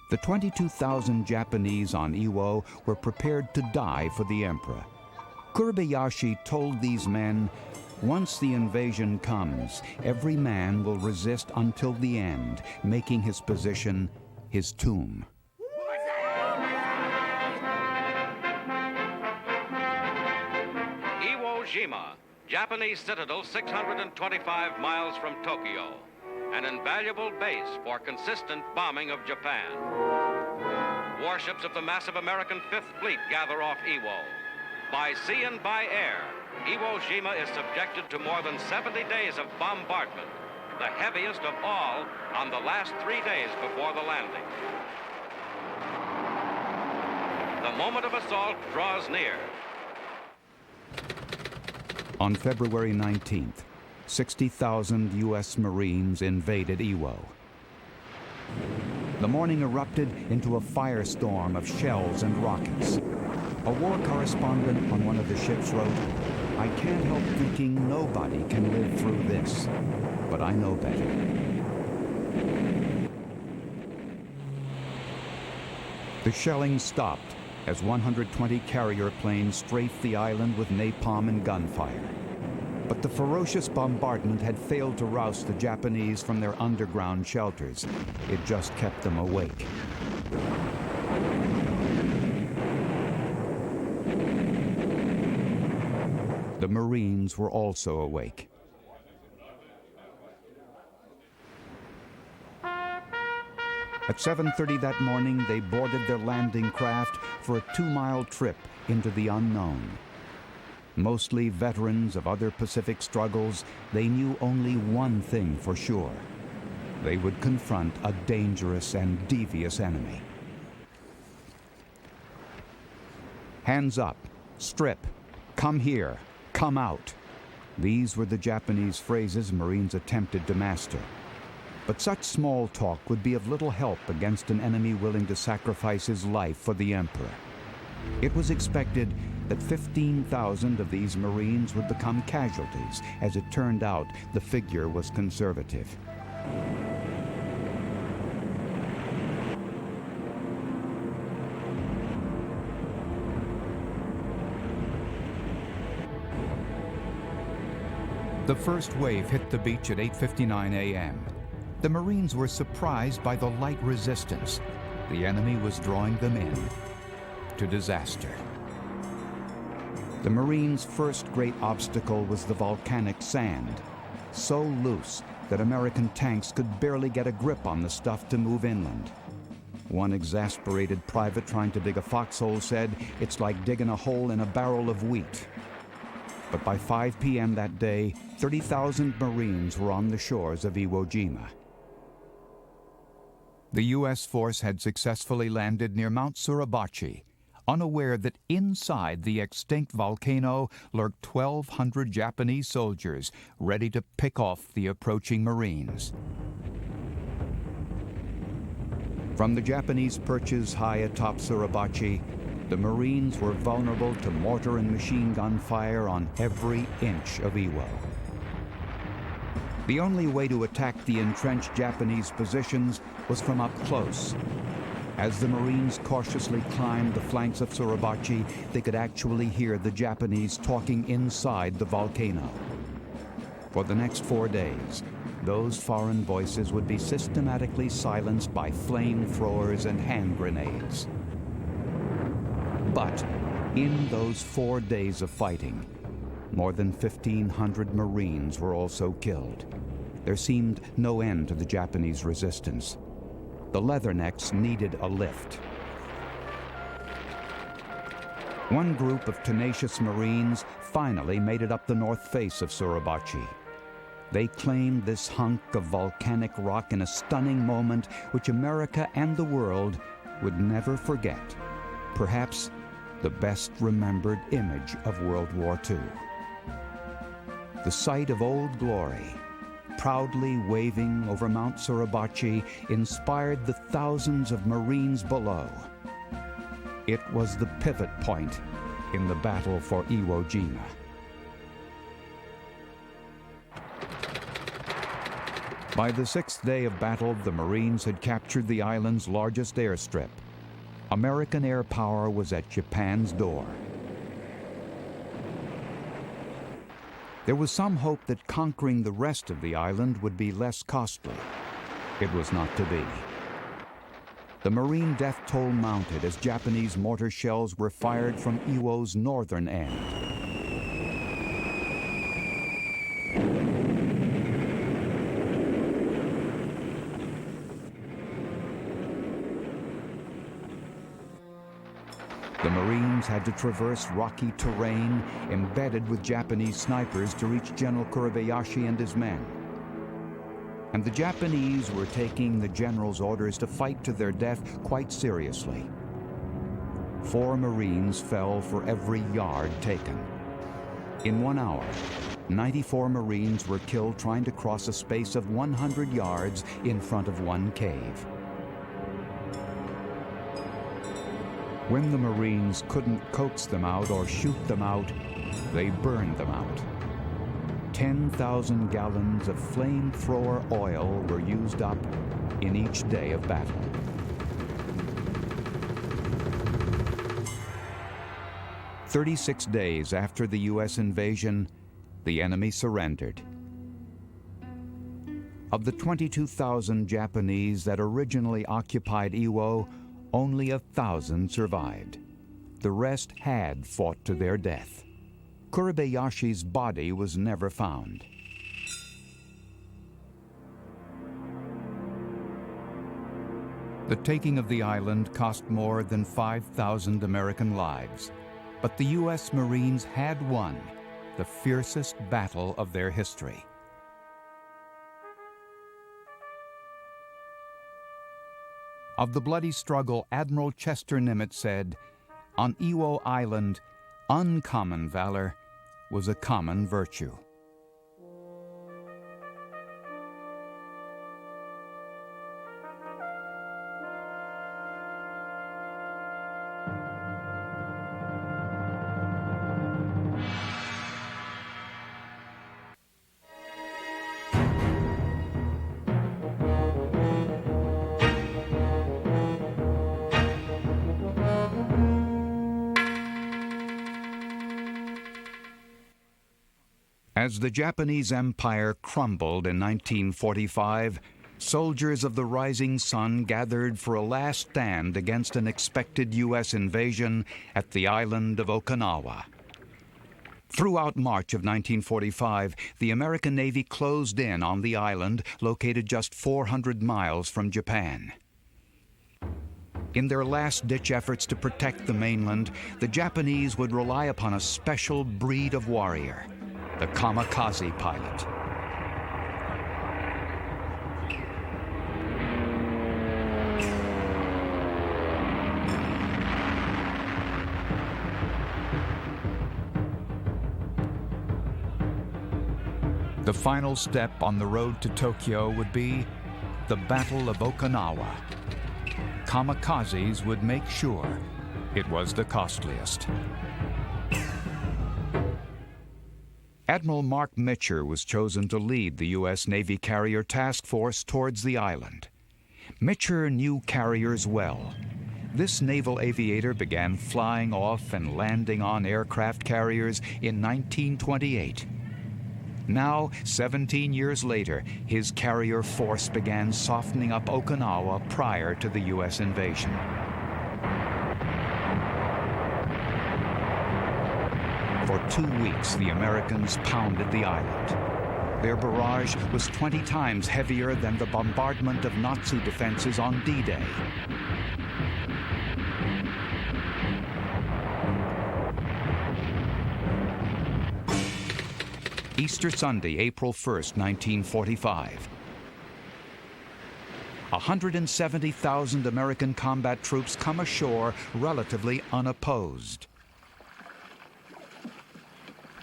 The 22,000 Japanese on Iwo were prepared to die for the emperor. Kurebayashi told these men, "Once the invasion comes, every man will resist until the end, making his position his tomb." Iwo Jima, Japanese citadel 625 miles from Tokyo. An invaluable base for consistent bombing of Japan. Warships of the massive American Fifth Fleet gather off Iwo. By sea and by air, Iwo Jima is subjected to more than 70 days of bombardment, the heaviest of all on the last 3 days before the landing. The moment of assault draws near. On February 19th, 60,000 U.S. Marines invaded Iwo. The morning erupted into a firestorm of shells and rockets. A war correspondent on one of the ships wrote, "I can't help thinking nobody can live through this, but I know better." The shelling stopped as 120 carrier planes strafed the island with napalm and gunfire. But the ferocious bombardment had failed to rouse the Japanese from their underground shelters. It just kept them awake. The Marines were also awake. At 7:30 that morning, they boarded their landing craft for a 2-mile trip into the unknown. Mostly veterans of other Pacific struggles, they knew only one thing for sure. They would confront a dangerous and devious enemy. Hands up, strip, come here, come out. These were the Japanese phrases Marines attempted to master. But such small talk would be of little help against an enemy willing to sacrifice his life for the Emperor. It was expected that 15,000 of these Marines would become casualties. As it turned out, the figure was conservative. The first wave hit the beach at 8:59 a.m. The Marines were surprised by the light resistance. The enemy was drawing them in to disaster. The Marines' first great obstacle was the volcanic sand, so loose that American tanks could barely get a grip on the stuff to move inland. One exasperated private trying to dig a foxhole said, "It's like digging a hole in a barrel of wheat." But by 5 p.m. that day, 30,000 Marines were on the shores of Iwo Jima. The U.S. force had successfully landed near Mount Suribachi, unaware that inside the extinct volcano lurked 1,200 Japanese soldiers ready to pick off the approaching Marines. From the Japanese perches high atop Suribachi, the Marines were vulnerable to mortar and machine gun fire on every inch of Iwo. The only way to attack the entrenched Japanese positions was from up close. As the Marines cautiously climbed the flanks of Suribachi, they could actually hear the Japanese talking inside the volcano. For the next 4 days, those foreign voices would be systematically silenced by flamethrowers and hand grenades. But in those 4 days of fighting, more than 1,500 Marines were also killed. There seemed no end to the Japanese resistance. The Leathernecks needed a lift. One group of tenacious Marines finally made it up the north face of Suribachi. They claimed this hunk of volcanic rock in a stunning moment which America and the world would never forget. Perhaps the best remembered image of World War II. The site of Old Glory, proudly waving over Mount Suribachi, inspired the thousands of Marines below. It was the pivot point in the battle for Iwo Jima. By the 6th day of battle, the Marines had captured the island's largest airstrip. American air power was at Japan's door. There was some hope that conquering the rest of the island would be less costly. It was not to be. The Marine death toll mounted as Japanese mortar shells were fired from Iwo's northern end. The Marines had to traverse rocky terrain embedded with Japanese snipers to reach General Kurebayashi and his men. And the Japanese were taking the general's orders to fight to their death quite seriously. 4 Marines fell for every yard taken. In 1 hour, 94 Marines were killed trying to cross a space of 100 yards in front of one cave. When the Marines couldn't coax them out or shoot them out, they burned them out. 10,000 gallons of flamethrower oil were used up in each day of battle. "36 days after the U.S. invasion, the enemy surrendered. Of the 22,000 Japanese that originally occupied Iwo, only 1,000 survived. The rest had fought to their death. Kuribayashi's body was never found. The taking of the island cost more than 5,000 American lives, but the U.S. Marines had won the fiercest battle of their history. Of the bloody struggle, Admiral Chester Nimitz said, "On Iwo Island, uncommon valor was a common virtue." As the Japanese Empire crumbled in 1945, soldiers of the rising sun gathered for a last stand against an expected U.S. invasion at the island of Okinawa. Throughout March of 1945, the American Navy closed in on the island, located just 400 miles from Japan. In their last-ditch efforts to protect the mainland, the Japanese would rely upon a special breed of warrior, the kamikaze pilot. The final step on the road to Tokyo would be the Battle of Okinawa. Kamikazes would make sure it was the costliest. Admiral Mark Mitcher was chosen to lead the U.S. Navy carrier task force towards the island. Mitcher knew carriers well. This naval aviator began flying off and landing on aircraft carriers in 1928. Now, 17 years later, his carrier force began softening up Okinawa prior to the U.S. invasion. For 2 weeks, the Americans pounded the island. Their barrage was 20 times heavier than the bombardment of Nazi defenses on D-Day. Easter Sunday, April 1st, 1945. 170,000 American combat troops come ashore relatively unopposed.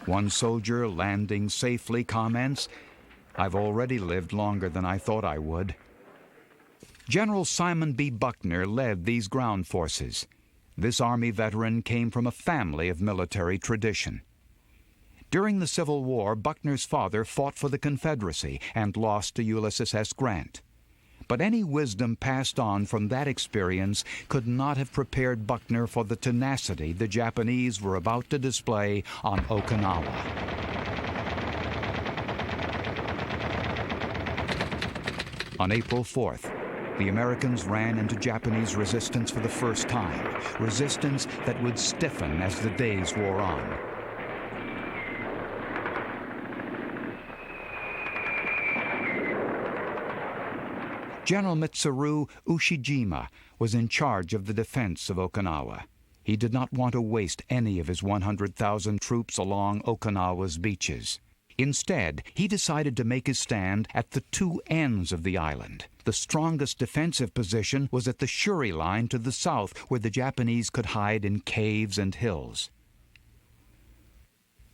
One soldier landing safely comments, "I've already lived longer than I thought I would." General Simon B. Buckner led these ground forces. This Army veteran came from a family of military tradition. During the Civil War, Buckner's father fought for the Confederacy and lost to Ulysses S. Grant. But any wisdom passed on from that experience could not have prepared Buckner for the tenacity the Japanese were about to display on Okinawa. On April 4th, the Americans ran into Japanese resistance for the first time, resistance that would stiffen as the days wore on. General Mitsuru Ushijima was in charge of the defense of Okinawa. He did not want to waste any of his 100,000 troops along Okinawa's beaches. Instead, he decided to make his stand at the two ends of the island. The strongest defensive position was at the Shuri line to the south, where the Japanese could hide in caves and hills.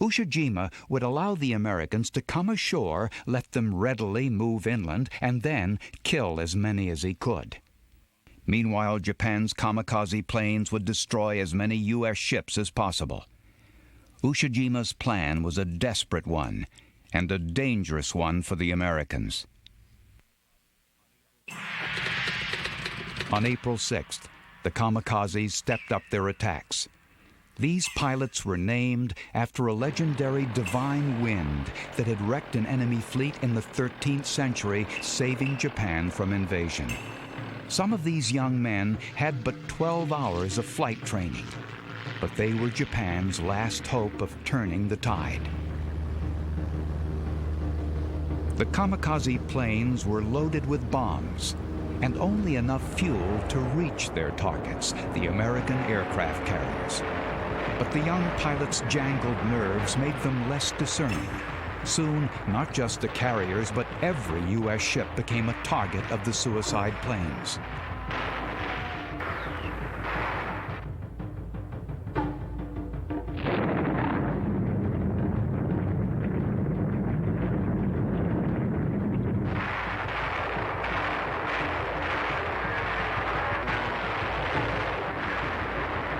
Ushijima would allow the Americans to come ashore, let them readily move inland, and then kill as many as he could. Meanwhile, Japan's kamikaze planes would destroy as many U.S. ships as possible. Ushijima's plan was a desperate one, and a dangerous one for the Americans. On April 6th, the kamikazes stepped up their attacks. These pilots were named after a legendary divine wind that had wrecked an enemy fleet in the 13th century, saving Japan from invasion. Some of these young men had but 12 hours of flight training, but they were Japan's last hope of turning the tide. The kamikaze planes were loaded with bombs and only enough fuel to reach their targets, the American aircraft carriers. But the young pilots' jangled nerves made them less discerning. Soon, not just the carriers, but every U.S. ship became a target of the suicide planes.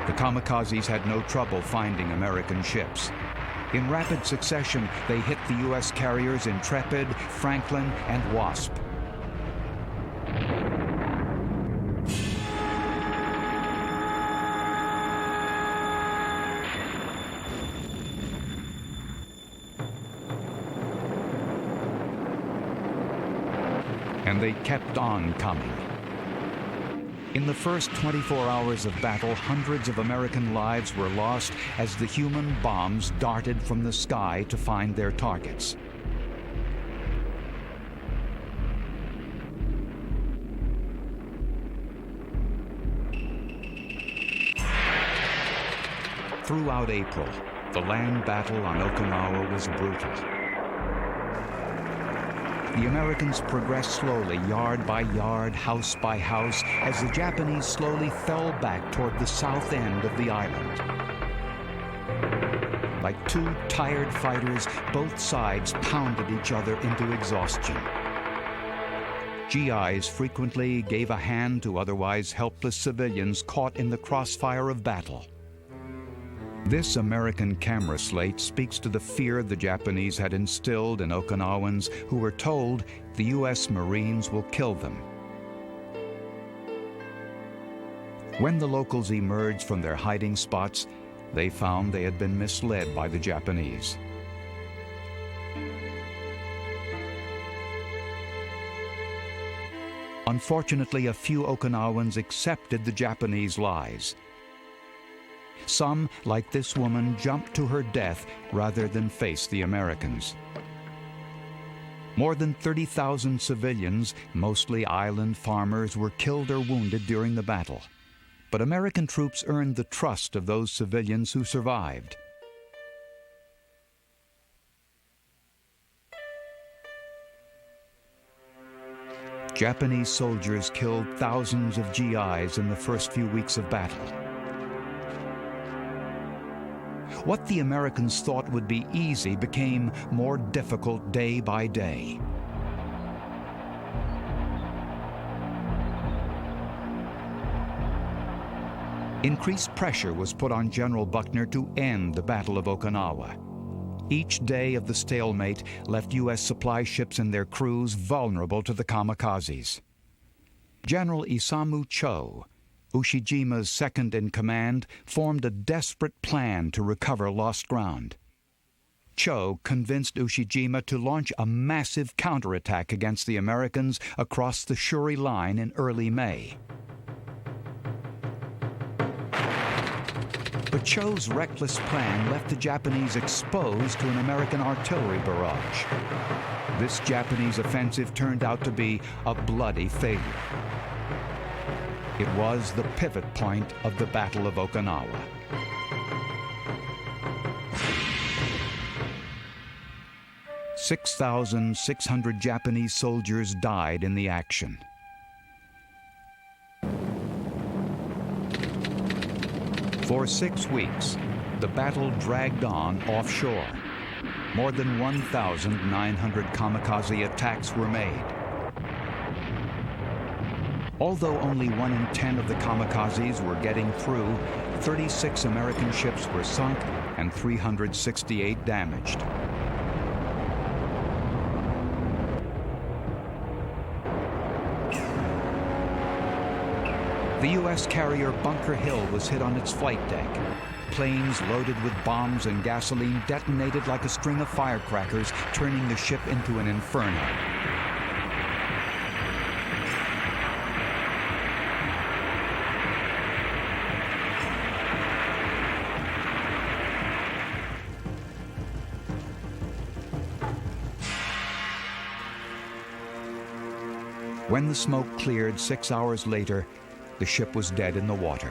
The kamikazes had no trouble finding American ships. In rapid succession, they hit the U.S. carriers Intrepid, Franklin, and Wasp. And they kept on coming. In the first 24 hours of battle, hundreds of American lives were lost as the human bombs darted from the sky to find their targets. Throughout April, the land battle on Okinawa was brutal. The Americans progressed slowly, yard by yard, house by house, as the Japanese slowly fell back toward the south end of the island. Like two tired fighters, both sides pounded each other into exhaustion. GIs frequently gave a hand to otherwise helpless civilians caught in the crossfire of battle. This American camera slate speaks to the fear the Japanese had instilled in Okinawans who were told the U.S. Marines will kill them. When the locals emerged from their hiding spots, they found they had been misled by the Japanese. Unfortunately, a few Okinawans accepted the Japanese lies. Some, like this woman, jumped to her death rather than face the Americans. More than 30,000 civilians, mostly island farmers, were killed or wounded during the battle. But American troops earned the trust of those civilians who survived. Japanese soldiers killed thousands of GIs in the first few weeks of battle. What the Americans thought would be easy became more difficult day by day. Increased pressure was put on General Buckner to end the Battle of Okinawa. Each day of the stalemate left U.S. supply ships and their crews vulnerable to the kamikazes. General Isamu Cho, Ushijima's second-in-command, formed a desperate plan to recover lost ground. Cho convinced Ushijima to launch a massive counterattack against the Americans across the Shuri Line in early May. But Cho's reckless plan left the Japanese exposed to an American artillery barrage. This Japanese offensive turned out to be a bloody failure. It was the pivot point of the Battle of Okinawa. "6,600 Japanese soldiers died in the action. For 6 weeks, the battle dragged on offshore. More than 1,900 kamikaze attacks were made. Although only 1 in 10 of the kamikazes were getting through, 36 American ships were sunk and 368 damaged. The U.S. carrier Bunker Hill was hit on its flight deck. planes loaded with bombs and gasoline detonated like a string of firecrackers, turning the ship into an inferno. When the smoke cleared 6 hours later, the ship was dead in the water.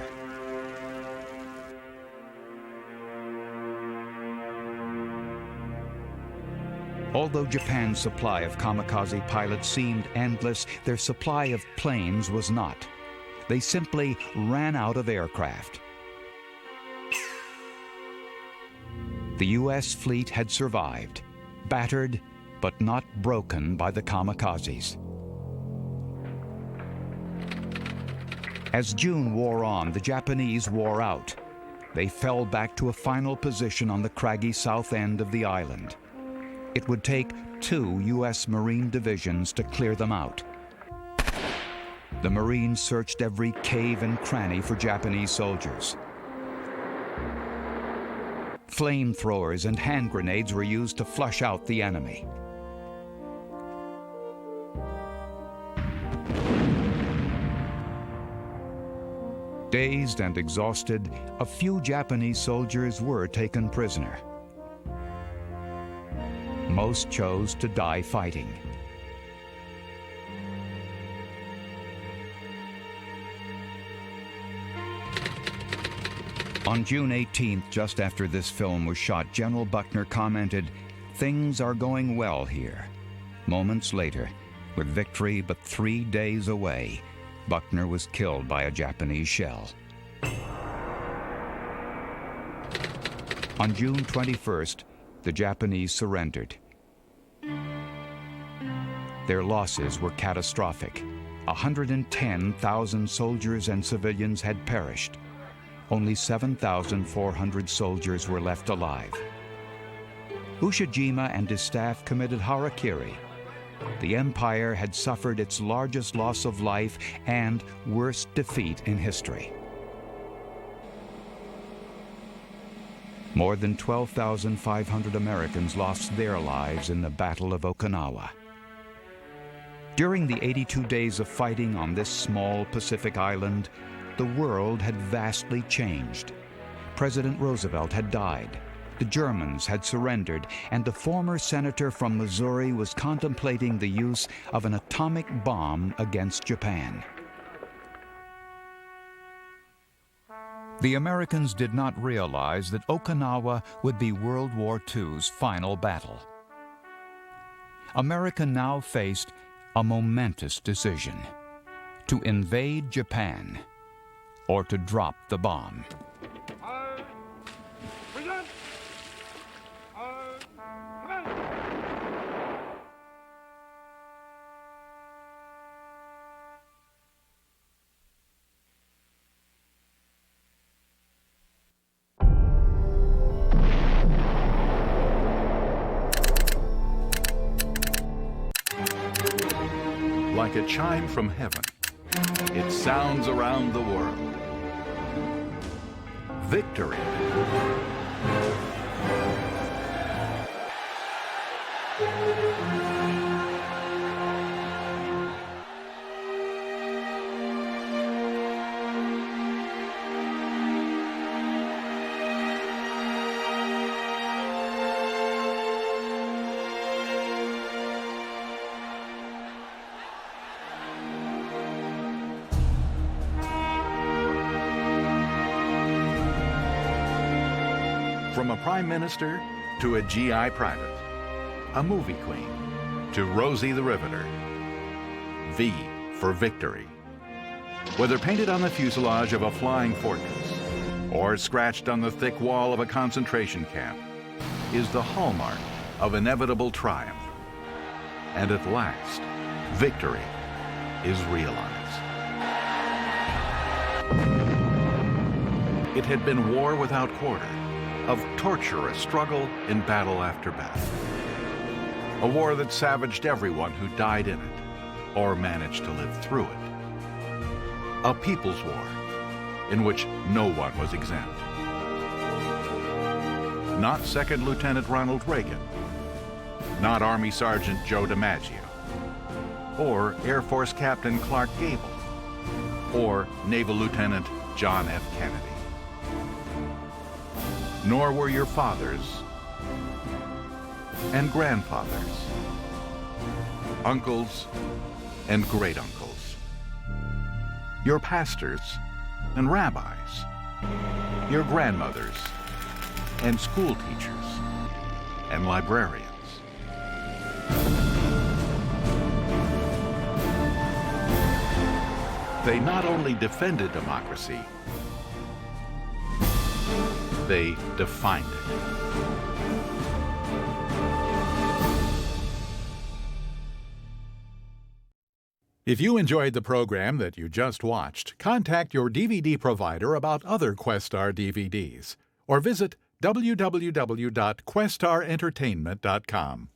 Although Japan's supply of kamikaze pilots seemed endless, their supply of planes was not. They simply ran out of aircraft. The U.S. fleet had survived, battered but not broken by the kamikazes. As June wore on, the Japanese wore out. They fell back to a final position on the craggy south end of the island. It would take 2 U.S. Marine divisions to clear them out. The Marines searched every cave and cranny for Japanese soldiers. Flamethrowers and hand grenades were used to flush out the enemy. Dazed and exhausted, a few Japanese soldiers were taken prisoner. Most chose to die fighting. On June 18th, just after this film was shot, General Buckner commented, "Things are going well here." Moments later, with victory but 3 days away, Buckner was killed by a Japanese shell. On June 21st, the Japanese surrendered. Their losses were catastrophic. 110,000 soldiers and civilians had perished. Only 7,400 soldiers were left alive. Ushijima and his staff committed harakiri. The empire had suffered its largest loss of life and worst defeat in history. More than 12,500 Americans lost their lives in the Battle of Okinawa. During the 82 days of fighting on this small Pacific island, the world had vastly changed. President Roosevelt had died. The Germans had surrendered, and the former senator from Missouri was contemplating the use of an atomic bomb against Japan. The Americans did not realize that Okinawa would be World War II's final battle. America now faced a momentous decision: to invade Japan or to drop the bomb. Like a chime from heaven, it sounds around the world. Victory. From a prime minister to a GI private, a movie queen to Rosie the Riveter. V for victory. Whether painted on the fuselage of a flying fortress or scratched on the thick wall of a concentration camp, is the hallmark of inevitable triumph. And at last, victory is realized. It had been war without quarter, of torturous struggle in battle after battle. A war that savaged everyone who died in it or managed to live through it. A people's war in which no one was exempt. Not Second Lieutenant Ronald Reagan. Not Army Sergeant Joe DiMaggio. Or Air Force Captain Clark Gable. Or Naval Lieutenant John F. Kennedy. Nor were your fathers and grandfathers, uncles and great-uncles, your pastors and rabbis, your grandmothers and school teachers and librarians. They not only defended democracy, they defined it. If you enjoyed the program that you just watched, contact your DVD provider about other Questar DVDs or visit www.questarentertainment.com.